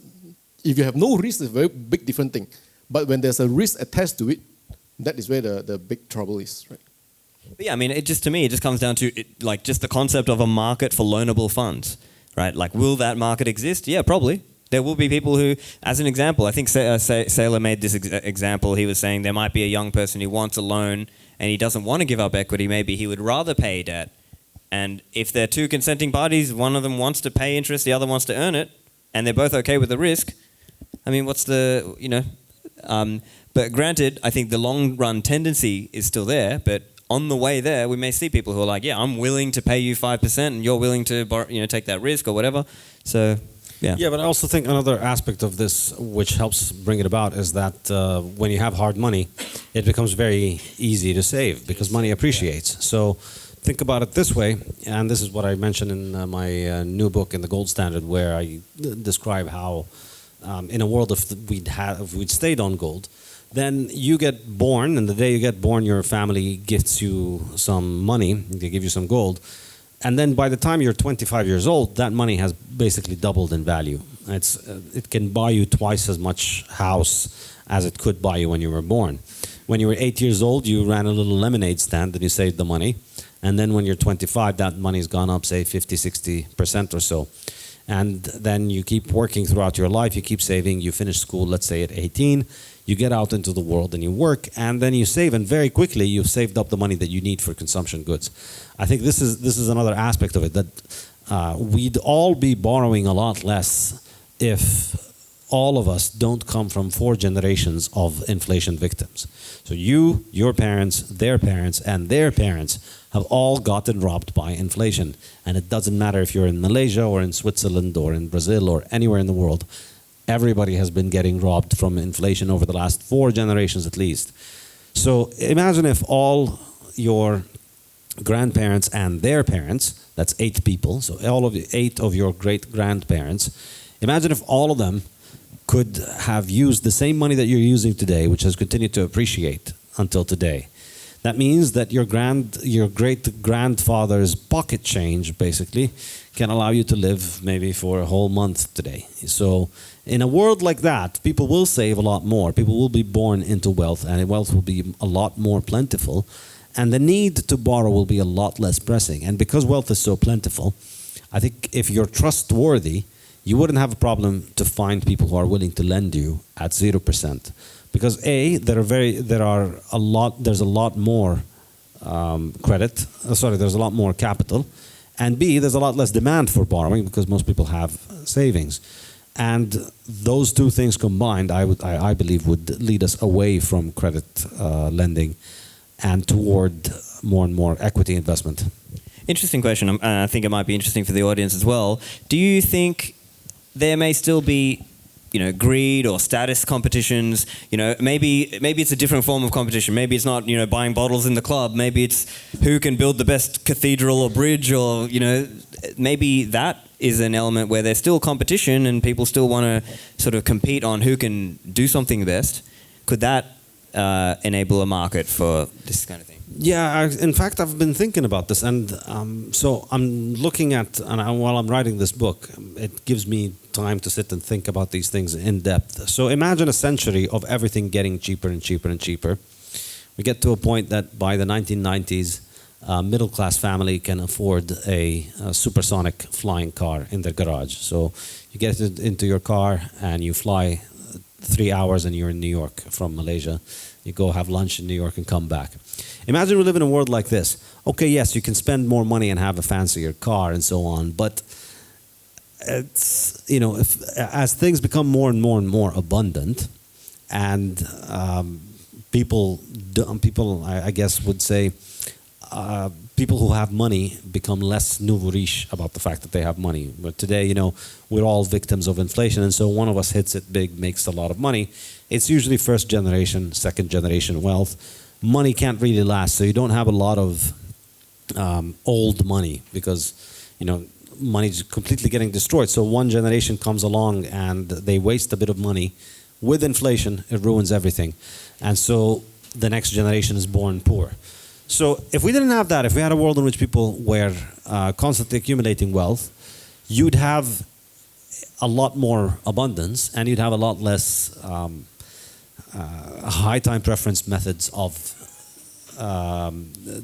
if you have no risk, it's a very big different thing. But when there's a risk attached to it, that is where the big trouble is, right? But yeah, I mean, it just comes down to just the concept of a market for loanable funds, right? Like, will that market exist? Yeah, probably. There will be people who, as an example, I think Saylor made this example. He was saying there might be a young person who wants a loan and he doesn't want to give up equity. Maybe he would rather pay debt. And if they're two consenting parties, one of them wants to pay interest, the other wants to earn it, and they're both okay with the risk, I mean, what's the, but granted, I think the long-run tendency is still there, but on the way there, we may see people who are like, yeah, I'm willing to pay you 5% and you're willing to take that risk or whatever. So, yeah. Yeah, but I also think another aspect of this which helps bring it about is that when you have hard money, it becomes very easy to save because money appreciates. Yeah. So think about it this way, and this is what I mentioned in my new book, In the Gold Standard, where I describe how in a world if we'd stayed on gold, Then you get born, and the day you get born, your family gifts you some money. They give you some gold. And then by the time you're 25 years old, that money has basically doubled in value. It can buy you twice as much house as it could buy you when you were born. When you were 8 years old, you ran a little lemonade stand and you saved the money. And then when you're 25, that money's gone up, say, 50, 60% or so. And then you keep working throughout your life, you keep saving, you finish school, let's say at 18, you get out into the world and you work, and then you save, and very quickly you've saved up the money that you need for consumption goods. I think this is another aspect of it, that we'd all be borrowing a lot less if all of us don't come from 4 generations of inflation victims. So you, your parents, their parents, and their parents have all gotten robbed by inflation. And it doesn't matter if you're in Malaysia or in Switzerland or in Brazil or anywhere in the world. Everybody has been getting robbed from inflation over the last 4 generations at least. So imagine if all your grandparents and their parents, that's 8 people, so all of 8 of your great-grandparents, imagine if all of them could have used the same money that you're using today, which has continued to appreciate until today. That means that your great-grandfather's pocket change, basically, can allow you to live maybe for a whole month today. So in a world like that, people will save a lot more. People will be born into wealth, and wealth will be a lot more plentiful. And the need to borrow will be a lot less pressing. And because wealth is so plentiful, I think if you're trustworthy, you wouldn't have a problem to find people who are willing to lend you at 0%. Because A, there's a lot more there's a lot more capital. And B, there's a lot less demand for borrowing because most people have savings. And those 2 things combined, I believe, would lead us away from credit lending and toward more and more equity investment. Interesting question. I think it might be interesting for the audience as well. Do you think there may still be, greed or status competitions? Maybe it's a different form of competition. Maybe it's not, buying bottles in the club. Maybe it's who can build the best cathedral or bridge, or, maybe that is an element where there's still competition and people still want to sort of compete on who can do something best. Could that enable a market for this kind of thing? Yeah, in fact, I've been thinking about this, and so I'm looking at, and while I'm writing this book, it gives me time to sit and think about these things in depth. So imagine a century of everything getting cheaper and cheaper and cheaper. We get to a point that by the 1990s, a middle-class family can afford a supersonic flying car in their garage. So you get into your car and you fly 3 hours and you're in New York from Malaysia. You go have lunch in New York and come back. Imagine we live in a world like this. Okay, yes, you can spend more money and have a fancier car and so on, but it's, as things become more and more and more abundant, and people, I guess, would say, people who have money become less nouveau riche about the fact that they have money. But today, we're all victims of inflation, and so one of us hits it big, makes a lot of money. It's usually first generation, second generation wealth. Money can't really last, so you don't have a lot of old money because, money's completely getting destroyed. So one generation comes along and they waste a bit of money. With inflation, it ruins everything. And so the next generation is born poor. So if we didn't have that, if we had a world in which people were constantly accumulating wealth, you'd have a lot more abundance and you'd have a lot less high time preference methods of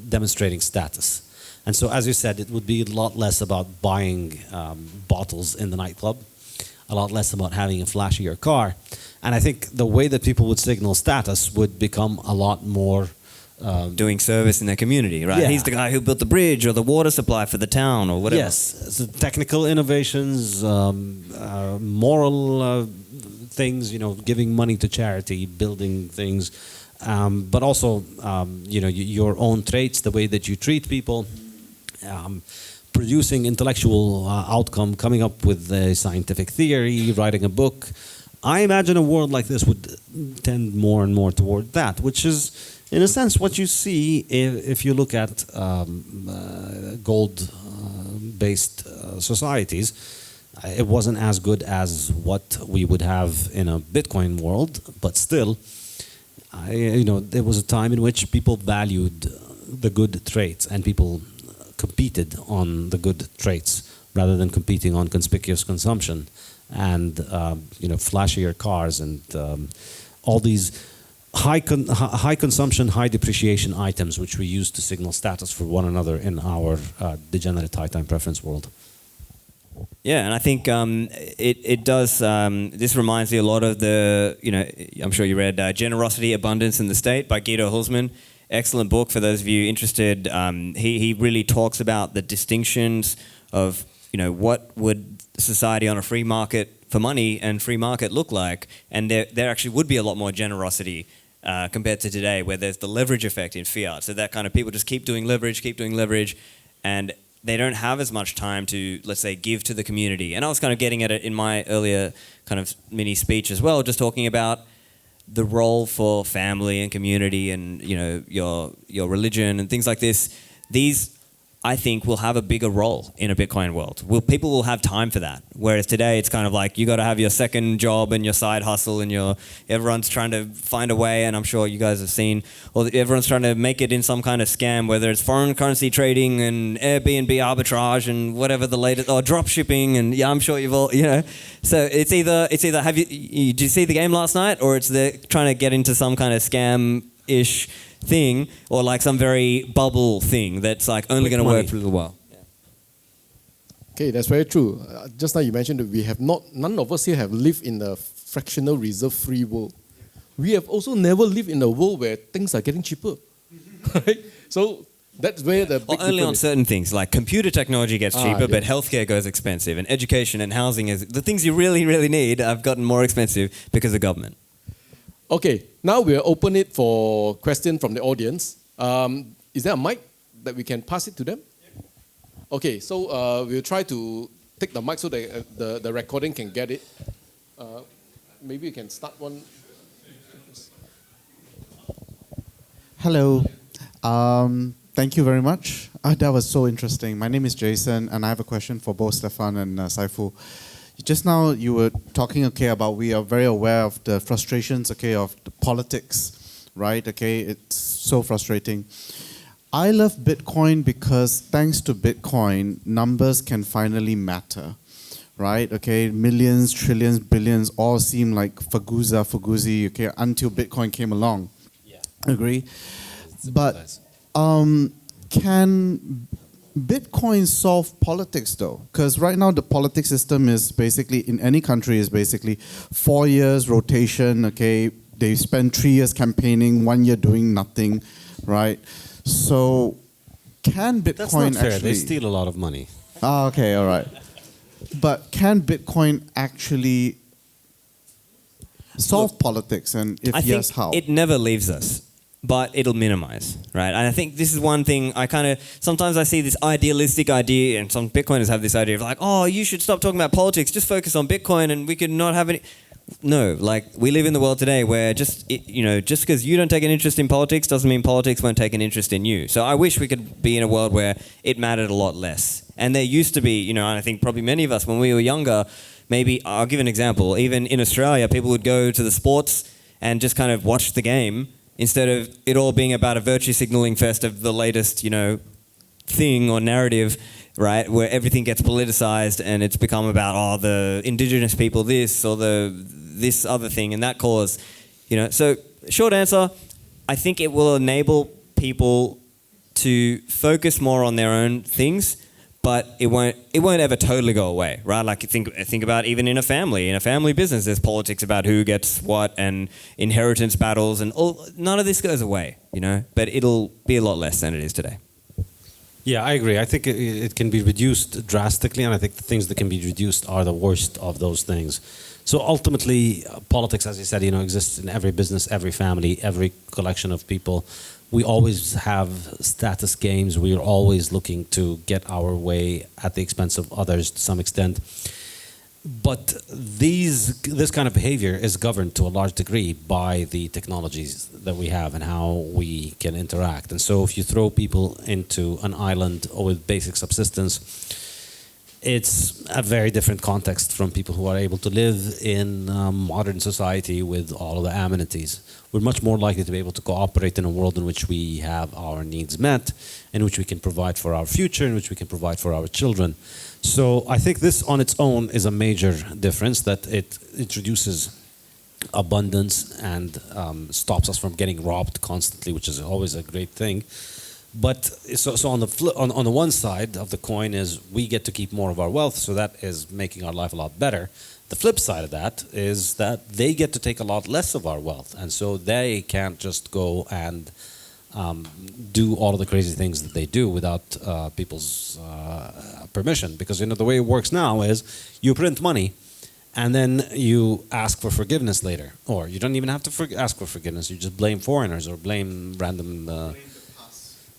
demonstrating status. And so, as you said, it would be a lot less about buying bottles in the nightclub, a lot less about having a flashier car. And I think the way that people would signal status would become a lot more doing service in their community, right? Yeah. He's the guy who built the bridge or the water supply for the town or whatever. Yes, so technical innovations, moral things, giving money to charity, building things, but also, your own traits, the way that you treat people, producing intellectual outcome, coming up with a scientific theory, writing a book. I imagine a world like this would tend more and more toward that, which is, in a sense, what you see if you look at gold-based societies. It wasn't as good as what we would have in a Bitcoin world, but still, there was a time in which people valued the good traits, and people competed on the good traits rather than competing on conspicuous consumption and flashier cars and all these high consumption, high depreciation items which we use to signal status for one another in our degenerate high time preference world. Yeah, and I think it does. This reminds me a lot of the, I'm sure you read Generosity, Abundance in the State by Guido Hülsmann. Excellent book for those of you interested. He really talks about the distinctions of, what would society on a free market for money and free market look like. And there actually would be a lot more generosity compared to today, where there's the leverage effect in fiat. So that kind of people just keep doing leverage, and they don't have as much time to, let's say, give to the community. And I was kind of getting at it in my earlier kind of mini speech as well, just talking about the role for family and community and, your religion and things like this. These, I think, will have a bigger role in a Bitcoin world. People will have time for that. Whereas today, it's kind of like you got to have your second job and your side hustle, and everyone's trying to find a way. And I'm sure you guys have seen, or everyone's trying to make it in some kind of scam, whether it's foreign currency trading and Airbnb arbitrage and whatever the latest, or drop shipping. And yeah, I'm sure you've all, So it's either did you see the game last night, or it's trying to get into some kind of scam-ish thing, or like some very bubble thing that's like only going to work for a little while. Yeah. Okay, that's very true. Just now you mentioned that none of us here have lived in a fractional reserve free world. We have also never lived in a world where things are getting cheaper. Right? So that's where the big only on certain things, like computer technology gets cheaper, but healthcare goes expensive, and education and housing the things you really, really need have gotten more expensive because of government. Okay, now we'll open it for questions from the audience. Is there a mic that we can pass it to them? Okay, so we'll try to take the mic so that the recording can get it. Maybe you can start one. Hello. Thank you very much. That was so interesting. My name is Jason, and I have a question for both Stephan and Saifu. Just now you were talking, about we are very aware of the frustrations, of the politics, right? It's so frustrating. I love Bitcoin because thanks to Bitcoin, numbers can finally matter, right? Millions, trillions, billions all seem like fuguzi, until Bitcoin came along. Yeah. Agree? But can Bitcoin solve politics though? Because right now the politics system is basically, in any country, is basically 4 years rotation, They spend 3 years campaigning, 1 year doing nothing, right? So can Bitcoin That's not fair. actually... They steal a lot of money. All right. But can Bitcoin actually solve politics? And if yes, how? It never leaves us, but it'll minimize, right? And I think this is one thing sometimes I see this idealistic idea, and some Bitcoiners have this idea of like, oh, you should stop talking about politics, just focus on Bitcoin and we could not have any... No, we live in the world today where just because you don't take an interest in politics doesn't mean politics won't take an interest in you. So I wish we could be in a world where it mattered a lot less. And there used to be, and I think probably many of us when we were younger, maybe, I'll give an example, even in Australia, people would go to the sports and just kind of watch the game instead of it all being about a virtue signaling fest of the latest, thing or narrative, right, where everything gets politicized and it's become about, the indigenous people this or this other thing and that cause, So short answer, I think it will enable people to focus more on their own things, but it won't ever totally go away, right? Like think about even in a family business, there's politics about who gets what and inheritance battles and none of this goes away, but it'll be a lot less than it is today. Yeah, I agree. I think it can be reduced drastically, and I think the things that can be reduced are the worst of those things. So ultimately, politics, as you said, exists in every business, every family, every collection of people. We always have status games. We are always looking to get our way at the expense of others to some extent. But this kind of behavior is governed to a large degree by the technologies that we have and how we can interact. And so if you throw people into an island or with basic subsistence, it's a very different context from people who are able to live in modern society with all of the amenities. We're much more likely to be able to cooperate in a world in which we have our needs met, in which we can provide for our future, in which we can provide for our children. So I think this on its own is a major difference, that it introduces abundance and stops us from getting robbed constantly, which is always a great thing. But so on the one side of the coin is we get to keep more of our wealth, so that is making our life a lot better. The flip side of that is that they get to take a lot less of our wealth, and so they can't just go and do all of the crazy things that they do without people's permission. Because the way it works now is you print money, and then you ask for forgiveness later, or you don't even have to ask for forgiveness. You just blame foreigners or blame random.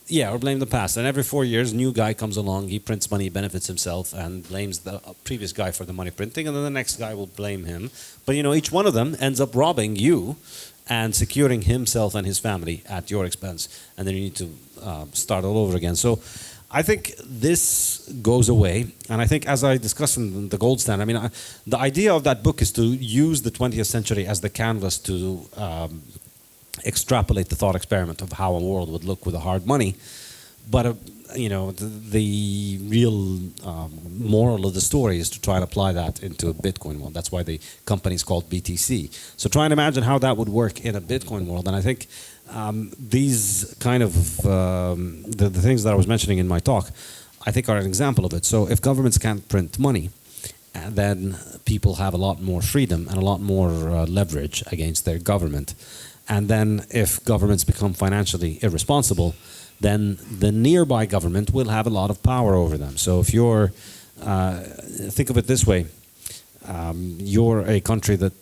Yeah, or blame the past. And every 4 years, a new guy comes along, he prints money, benefits himself, and blames the previous guy for the money printing, and then the next guy will blame him. But each one of them ends up robbing you and securing himself and his family at your expense. And then you need to start all over again. So I think this goes away. And I think, as I discussed in the gold standard, the idea of that book is to use the 20th century as the canvas to extrapolate the thought experiment of how a world would look with a hard money. But the real moral of the story is to try and apply that into a Bitcoin world. That's why the company is called BTC. So try and imagine how that would work in a Bitcoin world. And I think these kind of the things that I was mentioning in my talk, I think are an example of it. So if governments can't print money, then people have a lot more freedom and a lot more leverage against their government. And then if governments become financially irresponsible, then the nearby government will have a lot of power over them. So if you're, think of it this way, you're a country that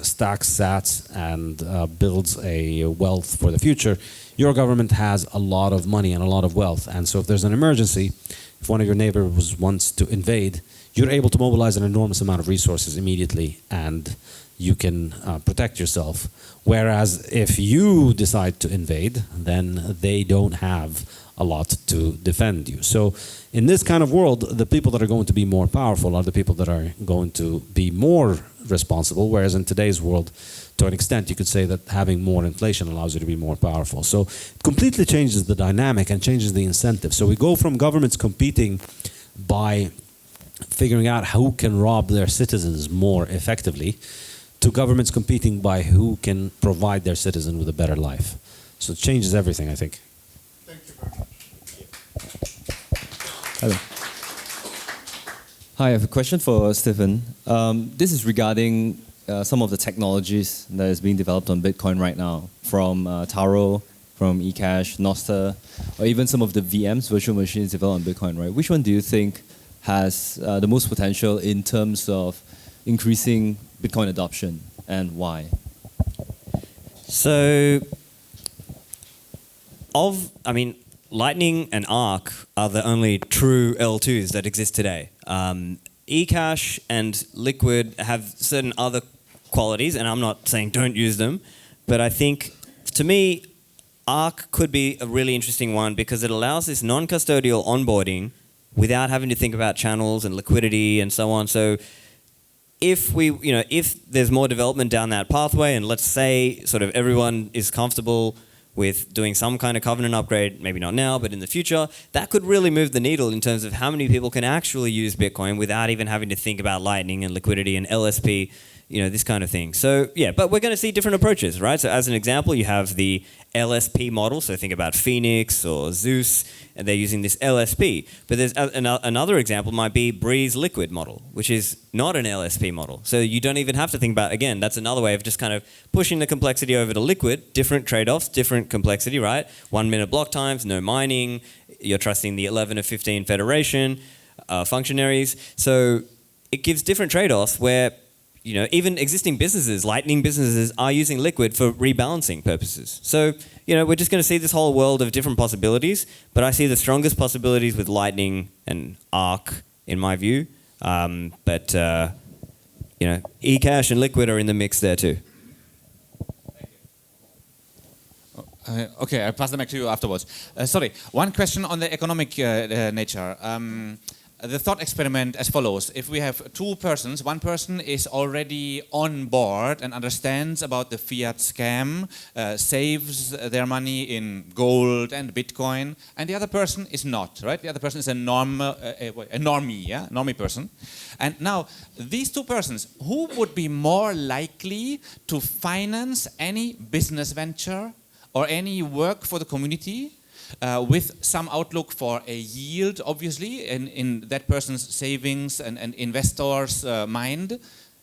stacks sats and builds a wealth for the future, your government has a lot of money and a lot of wealth. And so if there's an emergency, if one of your neighbors wants to invade, you're able to mobilize an enormous amount of resources immediately, and you can protect yourself. Whereas if you decide to invade, then they don't have a lot to defend you. So in this kind of world, the people that are going to be more powerful are the people that are going to be more responsible, whereas in today's world, to an extent, you could say that having more inflation allows you to be more powerful. So it completely changes the dynamic and changes the incentive. So we go from governments competing by figuring out who can rob their citizens more effectively to governments competing by who can provide their citizen with a better life. So it changes everything, I think. Thank you very much. Hello. Hi, I have a question for Stephan. This is regarding some of the technologies that is being developed on Bitcoin right now, from Taro, from eCash, Nostr, or even some of the VMs, virtual machines developed on Bitcoin, right? Which one do you think has the most potential in terms of increasing Bitcoin adoption, and why? So, Lightning and Arc are the only true L2s that exist today. eCash and Liquid have certain other qualities, and I'm not saying don't use them, but I think, to me, Arc could be a really interesting one because it allows this non-custodial onboarding without having to think about channels and liquidity and so on. So if there's more development down that pathway, and let's say sort of everyone is comfortable with doing some kind of covenant upgrade, maybe not now, but in the future, that could really move the needle in terms of how many people can actually use Bitcoin without even having to think about Lightning and liquidity and LSP, this kind of thing. So yeah, but we're going to see different approaches, right? So as an example, you have the LSP model. So think about Phoenix or Zeus, and they're using this LSP. But there's another example might be Breeze Liquid model, which is not an LSP model. So you don't even have to think about, again, that's another way of just kind of pushing the complexity over to Liquid, different trade-offs, different complexity, right? 1 minute block times, no mining, you're trusting the 11 or 15 federation functionaries. So it gives different trade-offs where even existing businesses, Lightning businesses, are using Liquid for rebalancing purposes. So, we're just going to see this whole world of different possibilities, but I see the strongest possibilities with Lightning and Arc, in my view. But eCash and Liquid are in the mix there too. Okay, I'll pass them back to you afterwards. Sorry, one question on the economic nature. the thought experiment as follows. If we have two persons, one person is already on board and understands about the fiat scam, saves their money in gold and Bitcoin, and the other person is not, right? The other person is a normie, yeah? Normie person. And now, these two persons, who would be more likely to finance any business venture or any work for the community with some outlook for a yield, obviously, in that person's savings and investors' mind?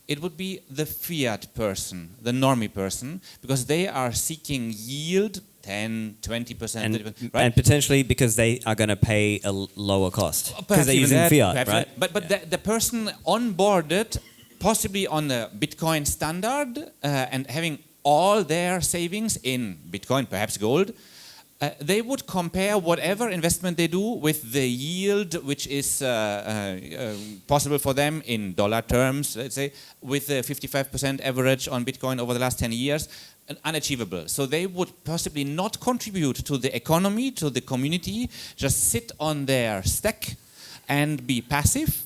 It would be the fiat person, the normie person, because they are seeking yield, 10, 20%, right? And potentially because they are going to pay a lower cost. Because they're using that, fiat, right? But the person onboarded, possibly on the Bitcoin standard, and having all their savings in Bitcoin, perhaps gold, they would compare whatever investment they do with the yield which is possible for them in dollar terms, let's say, with the 55% average on Bitcoin over the last 10 years, unachievable. So they would possibly not contribute to the economy, to the community, just sit on their stack and be passive.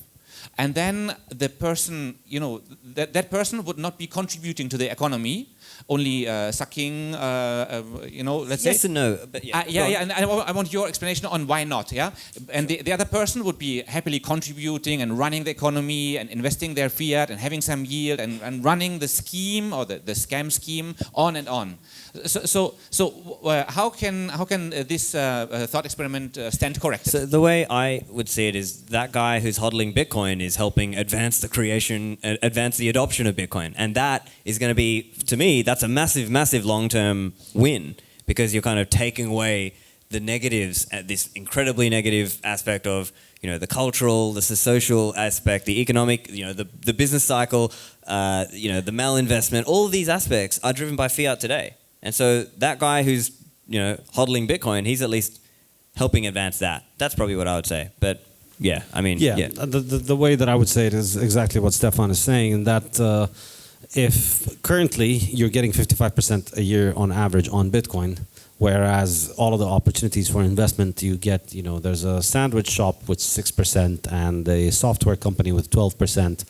And then the person, you know, that person would not be contributing to the economy, only sucking, you know, let's say. Yes and no. But yeah, and I want your explanation on why not, yeah? And the other person would be happily contributing and running the economy and investing their fiat and having some yield and running the scheme or the scam scheme on and on. So how can this thought experiment stand corrected? So the way I would see it is that guy who's hodling Bitcoin is helping advance the adoption of Bitcoin. And that is going to be, to me, that's a massive, massive long-term win, because you're kind of taking away the negatives, this incredibly negative aspect of, you know, the cultural, the social aspect, the economic, you know, the business cycle, you know, the malinvestment. All of these aspects are driven by fiat today. And so that guy who's, you know, hodling Bitcoin, he's at least helping advance that. That's probably what I would say. But yeah, I mean, yeah. The way that I would say it is exactly what Stephan is saying, in that if currently you're getting 55% a year on average on Bitcoin, whereas all of the opportunities for investment you get, you know, there's a sandwich shop with 6% and a software company with 12%.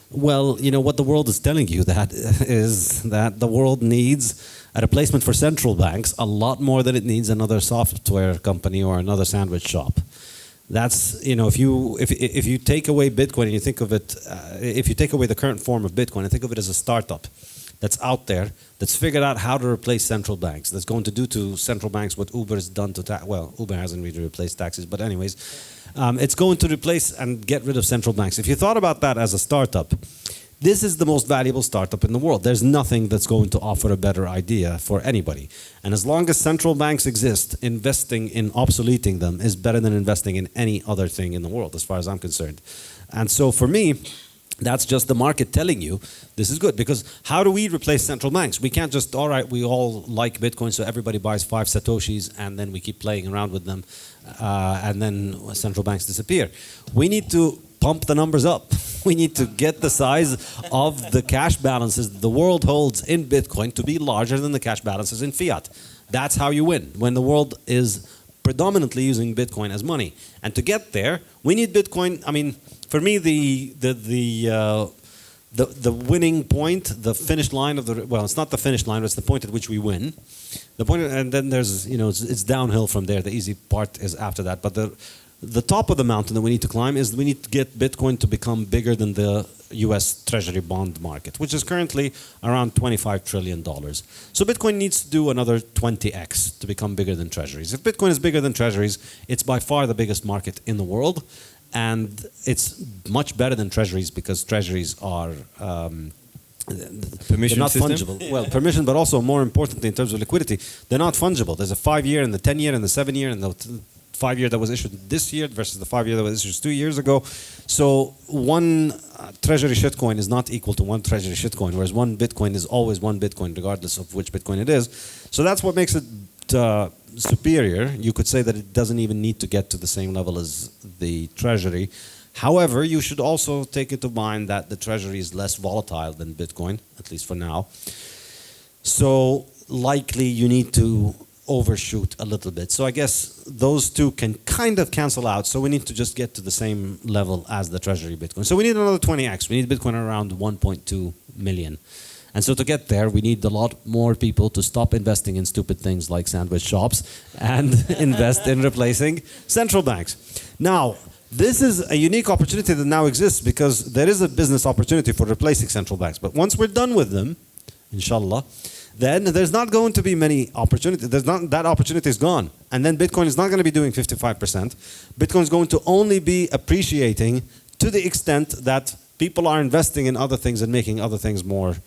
Well, you know, what the world is telling you that is that the world needs a replacement for central banks a lot more than it needs another software company or another sandwich shop. That's, you know, if you take away Bitcoin and you think of it, if you take away the current form of Bitcoin and think of it as a startup that's out there, that's figured out how to replace central banks, that's going to do to central banks what Uber has done to well, Uber hasn't really replaced taxes, but anyways, it's going to replace and get rid of central banks. If you thought about that as a startup, this is the most valuable startup in the world. There's nothing that's going to offer a better idea for anybody. And as long as central banks exist, investing in obsoleting them is better than investing in any other thing in the world, as far as I'm concerned. And so for me, that's just the market telling you this is good. Because how do we replace central banks? We can't just, all right, we all like Bitcoin, so everybody buys 5 Satoshis, and then we keep playing around with them, and then central banks disappear. We need to pump the numbers up. We need to get the size of the cash balances the world holds in Bitcoin to be larger than the cash balances in fiat. That's how you win, when the world is predominantly using Bitcoin as money. And to get there, we need Bitcoin. I mean, for me, the winning point, the finish line of the, well, it's not the finish line, it's the point at which we win. The point, and then there's, you know, it's downhill from there. The easy part is after that. But the top of the mountain that we need to climb is we need to get Bitcoin to become bigger than the US Treasury bond market, which is currently around $25 trillion. So Bitcoin needs to do another 20x to become bigger than Treasuries. If Bitcoin is bigger than Treasuries, it's by far the biggest market in the world. And it's much better than Treasuries because Treasuries are permission not system? fungible. Well, permission, but also more importantly in terms of liquidity, they're not fungible. There's a 5-year and the 10-year and the 7-year and the 5-year that was issued this year versus the 5-year that was issued 2 years ago. So one treasury shitcoin is not equal to one treasury shitcoin, whereas one Bitcoin is always one Bitcoin, regardless of which Bitcoin it is. So that's what makes it superior. You could say that it doesn't even need to get to the same level as the treasury. However, you should also take into mind that the treasury is less volatile than Bitcoin, at least for now. So likely you need to overshoot a little bit. So I guess those two can kind of cancel out. So we need to just get to the same level as the treasury Bitcoin. So we need another 20x. We need Bitcoin around 1.2 million. And so to get there, we need a lot more people to stop investing in stupid things like sandwich shops and invest in replacing central banks. Now, this is a unique opportunity that now exists because there is a business opportunity for replacing central banks. But once we're done with them, inshallah, then there's not going to be many opportunities. That opportunity is gone. And then Bitcoin is not going to be doing 55%. Bitcoin is going to only be appreciating to the extent that people are investing in other things and making other things more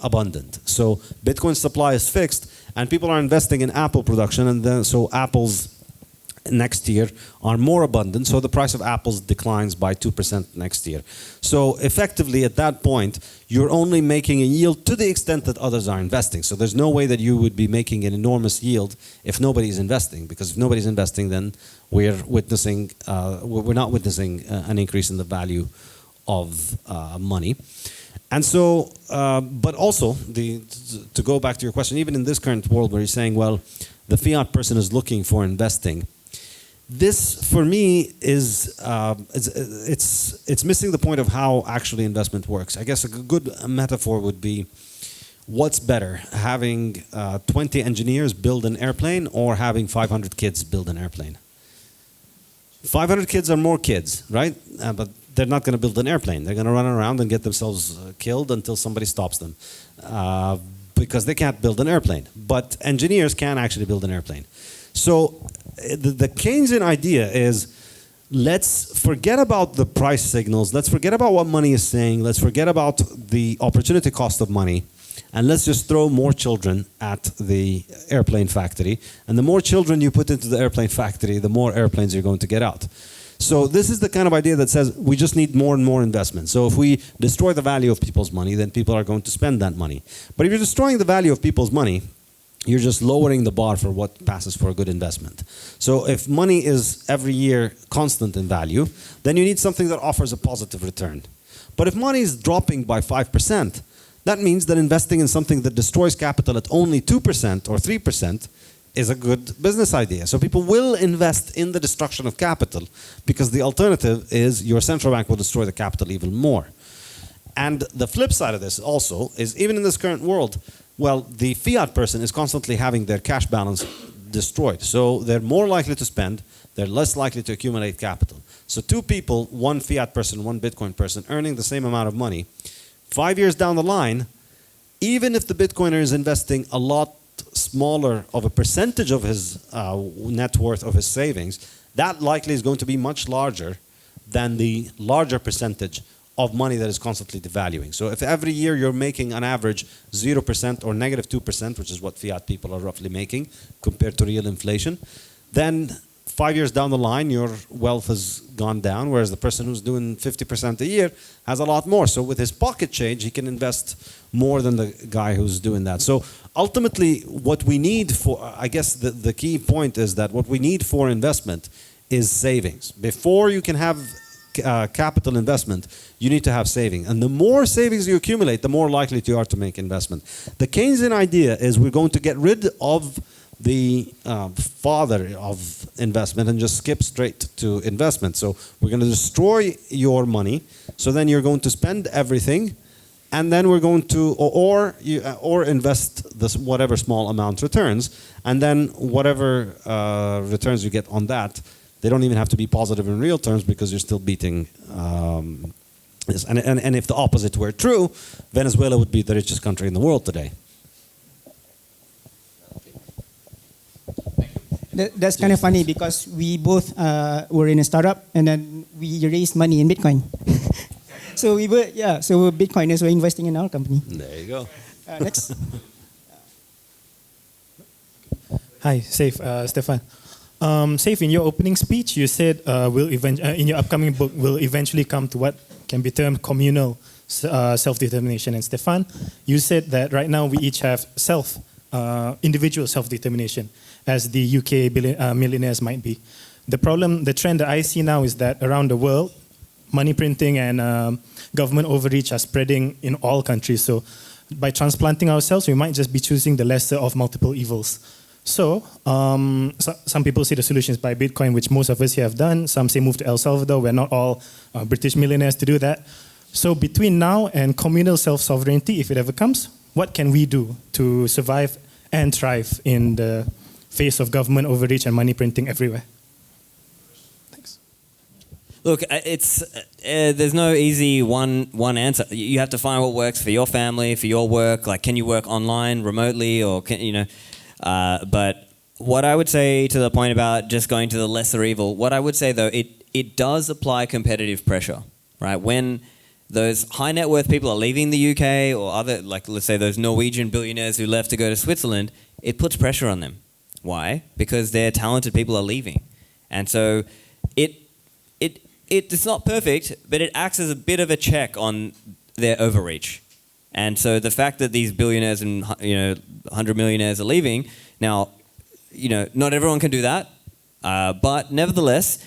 abundant. So Bitcoin supply is fixed and people are investing in Apple production, and then so Apple's next year are more abundant, so the price of apples declines by 2% next year. So effectively at that point, you're only making a yield to the extent that others are investing. So there's no way that you would be making an enormous yield if nobody's investing, because if nobody's investing, then we're not witnessing an increase in the value of money. And so, but also, to go back to your question, even in this current world where you're saying, well, the fiat person is looking for investing, this, for me, is it's missing the point of how actually investment works. I guess a good metaphor would be, what's better, having 20 engineers build an airplane or having 500 kids build an airplane? 500 kids are more kids, right? But they're not going to build an airplane. They're going to run around and get themselves killed until somebody stops them, because they can't build an airplane. But engineers can actually build an airplane. So the Keynesian idea is, let's forget about the price signals. Let's forget about what money is saying. Let's forget about the opportunity cost of money. And let's just throw more children at the airplane factory. And the more children you put into the airplane factory, the more airplanes you're going to get out. So this is the kind of idea that says we just need more and more investment. So if we destroy the value of people's money, then people are going to spend that money. But if you're destroying the value of people's money, you're just lowering the bar for what passes for a good investment. So if money is every year constant in value, then you need something that offers a positive return. But if money is dropping by 5%, that means that investing in something that destroys capital at only 2% or 3% is a good business idea. So people will invest in the destruction of capital because the alternative is your central bank will destroy the capital even more. And the flip side of this also is, even in this current world, well, the fiat person is constantly having their cash balance destroyed. So they're more likely to spend, they're less likely to accumulate capital. So two people, one fiat person, one Bitcoin person, earning the same amount of money, 5 years down the line, even if the Bitcoiner is investing a lot smaller of a percentage of his net worth of his savings, that likely is going to be much larger than the larger percentage of money that is constantly devaluing. So if every year you're making on average 0% or negative 2%, which is what fiat people are roughly making compared to real inflation, then 5 years down the line your wealth has gone down, whereas the person who's doing 50% a year has a lot more. So with his pocket change, he can invest more than the guy who's doing that. So ultimately, what we need for, I guess the key point is that what we need for investment is savings. Before you can have capital investment, you need to have saving. And the more savings you accumulate, the more likely you are to make investment. The Keynesian idea is we're going to get rid of the father of investment and just skip straight to investment. So we're going to destroy your money, so then you're going to spend everything, and then we're going to, or invest this whatever small amount returns, and then whatever returns you get on that, they don't even have to be positive in real terms because you're still beating this. And if the opposite were true, Venezuela would be the richest country in the world today. That's kind of funny because we both were in a startup and then we raised money in Bitcoin. So we were, so Bitcoiners were investing in our company. There you go. Next. Hi, Stephan. Saif, in your opening speech, you said in your upcoming book will eventually come to what can be termed communal self-determination. And Stephan, you said that right now we each have individual self-determination, as the UK millionaires might be. The trend that I see now is that around the world, money printing and government overreach are spreading in all countries. So by transplanting ourselves, we might just be choosing the lesser of multiple evils. So, some people see the solutions by Bitcoin, which most of us here have done. Some say move to El Salvador. We're not all British millionaires to do that. So between now and communal self-sovereignty, if it ever comes, what can we do to survive and thrive in the face of government overreach and money printing everywhere? Thanks. Look, there's no easy one answer. You have to find what works for your family, for your work. Like, can you work online, remotely, or but what I would say to the point about just going to the lesser evil, what I would say though, it does apply competitive pressure, right? When those high net worth people are leaving the UK or other, like let's say those Norwegian billionaires who left to go to Switzerland, it puts pressure on them. Why? Because their talented people are leaving. And so it's not perfect, but it acts as a bit of a check on their overreach. And so the fact that these billionaires and 100 millionaires are leaving, now, not everyone can do that, but nevertheless,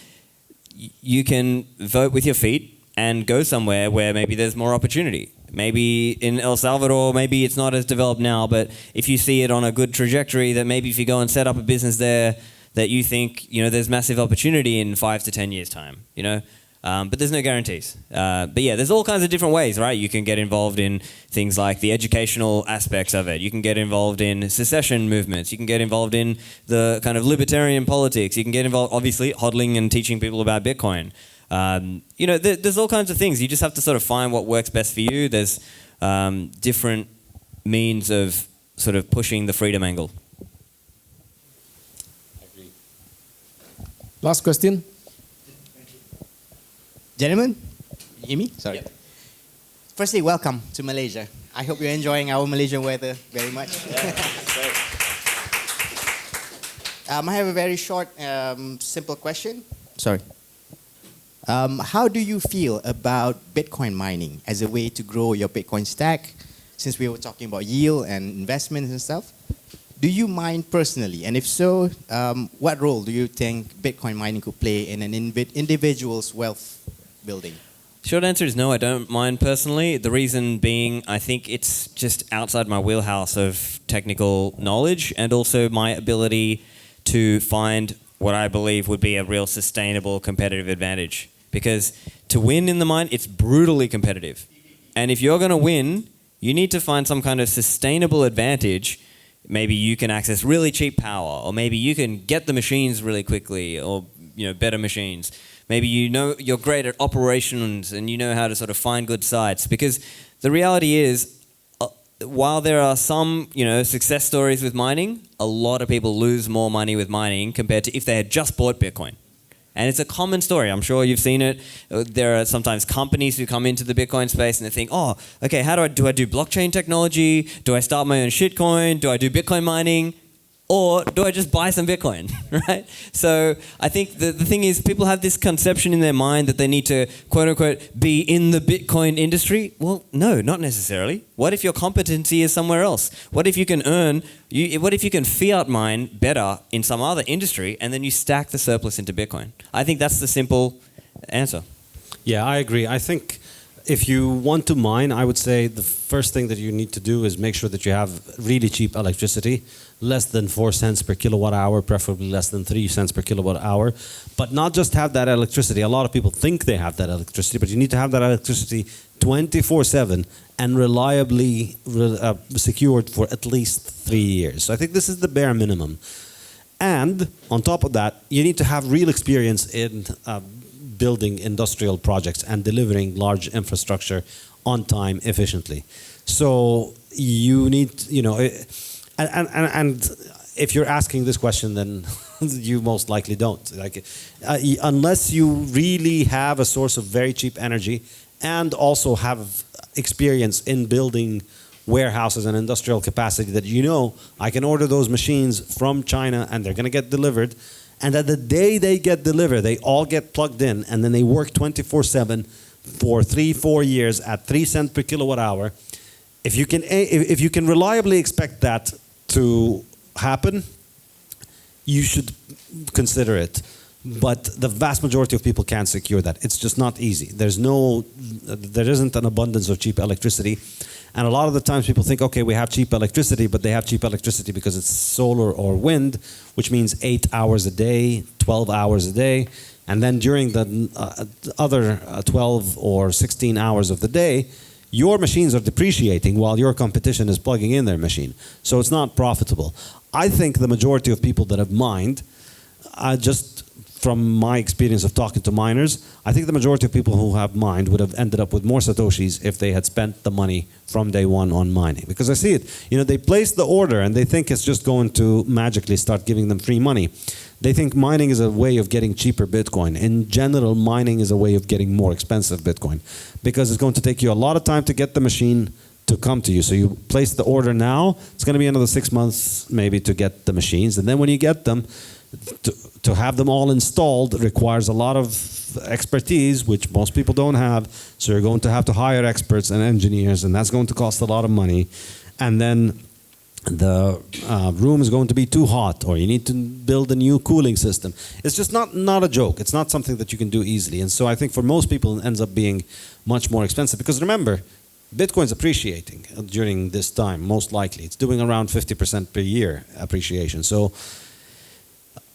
you can vote with your feet and go somewhere where maybe there's more opportunity. Maybe in El Salvador, maybe it's not as developed now, but if you see it on a good trajectory, that maybe if you go and set up a business there, that you think there's massive opportunity in 5 to 10 years' time. But there's no guarantees. But yeah, there's all kinds of different ways, right? You can get involved in things like the educational aspects of it. You can get involved in secession movements. You can get involved in the kind of libertarian politics. You can get involved, obviously, hodling and teaching people about Bitcoin. There's all kinds of things. You just have to sort of find what works best for you. There's different means of sort of pushing the freedom angle. Last question. Gentlemen, you hear me? Sorry. Yep. Firstly, welcome to Malaysia. I hope you're enjoying our Malaysian weather very much. Yeah, great. I have a very short, simple question. Sorry. How do you feel about Bitcoin mining as a way to grow your Bitcoin stack? Since we were talking about yield and investments and stuff, do you mine personally? And if so, what role do you think Bitcoin mining could play in an individual's wealth building? Short answer is no, I don't mind personally. The reason being, I think it's just outside my wheelhouse of technical knowledge and also my ability to find what I believe would be a real sustainable competitive advantage. Because to win in the mine, it's brutally competitive. And if you're going to win, you need to find some kind of sustainable advantage. Maybe you can access really cheap power, or maybe you can get the machines really quickly, or better machines. Maybe you're great at operations and you know how to sort of find good sites. Because the reality is, while there are some success stories with mining, a lot of people lose more money with mining compared to if they had just bought Bitcoin. And it's a common story. I'm sure you've seen it. There are sometimes companies who come into the Bitcoin space and they think, oh, okay, how do I do blockchain technology? Do I start my own shitcoin? Do I do Bitcoin mining? Or do I just buy some Bitcoin, right? So I think the thing is, people have this conception in their mind that they need to, quote unquote, be in the Bitcoin industry. Well, no, not necessarily. What if your competency is somewhere else? What if you can what if you can fiat mine better in some other industry and then you stack the surplus into Bitcoin? I think that's the simple answer. Yeah, I agree. I think if you want to mine, I would say the first thing that you need to do is make sure that you have really cheap electricity, less than 4 cents per kilowatt hour, preferably less than 3 cents per kilowatt hour. But not just have that electricity. A lot of people think they have that electricity, but you need to have that electricity 24/7 and reliably secured for at least 3 years. So I think this is the bare minimum. And on top of that, you need to have real experience in building industrial projects and delivering large infrastructure on time efficiently. So you need, and if you're asking this question, then you most likely don't. Unless you really have a source of very cheap energy and also have experience in building warehouses and industrial capacity that I can order those machines from China and they're going to get delivered. And that the day they get delivered, they all get plugged in, and then they work 24/7 for 3-4 years at 3 cents per kilowatt hour. If you can reliably expect that to happen, you should consider it. But the vast majority of people can't secure that. It's just not easy. There isn't an abundance of cheap electricity. And a lot of the times people think, okay, we have cheap electricity, but they have cheap electricity because it's solar or wind, which means 8 hours a day, 12 hours a day. And then during the other 12 or 16 hours of the day, your machines are depreciating while your competition is plugging in their machine. So it's not profitable. I think the majority of people that have mined, just from my experience of talking to miners, I think the majority of people who have mined would have ended up with more Satoshis if they had spent the money from day one on mining. Because I see it. You know, they place the order and they think it's just going to magically start giving them free money. They think mining is a way of getting cheaper Bitcoin. In general, mining is a way of getting more expensive Bitcoin because it's going to take you a lot of time to get the machine to come to you. So you place the order now, it's going to be another 6 months maybe to get the machines. And then when you get them, to have them all installed requires a lot of expertise, which most people don't have. So you're going to have to hire experts and engineers, and that's going to cost a lot of money. And then the room is going to be too hot, or you need to build a new cooling system. It's just not a joke. It's not something that you can do easily. And so I think for most people it ends up being much more expensive. Because remember, Bitcoin's appreciating during this time, most likely. It's doing around 50% per year appreciation. So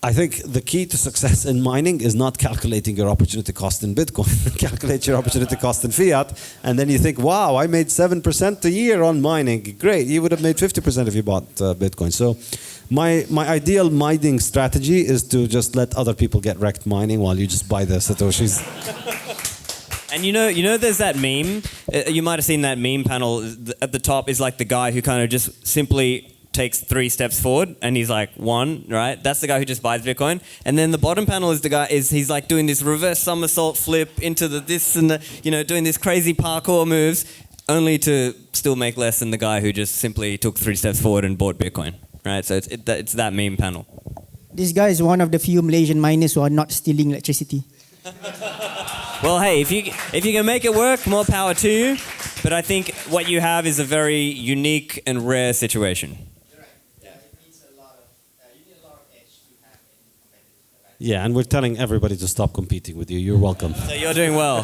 I think the key to success in mining is not calculating your opportunity cost in Bitcoin. Calculate your opportunity cost in fiat, and then you think, wow, I made 7% a year on mining. Great, you would have made 50% if you bought Bitcoin. So my ideal mining strategy is to just let other people get wrecked mining while you just buy the Satoshis. And you know, there's that meme. You might have seen that meme panel. At the top is like the guy who kind of just simply takes 3 steps forward, and he's like 1, right? That's the guy who just buys Bitcoin. And then the bottom panel is the guy he's like doing this reverse somersault flip into the this and the, you know, doing this crazy parkour moves, only to still make less than the guy who just simply took 3 steps forward and bought Bitcoin, right? So it's that meme panel. This guy is one of the few Malaysian miners who are not stealing electricity. Well, hey, if you can make it work, more power to you. But I think what you have is a very unique and rare situation. Yeah, and we're telling everybody to stop competing with you. You're welcome. So you're doing well.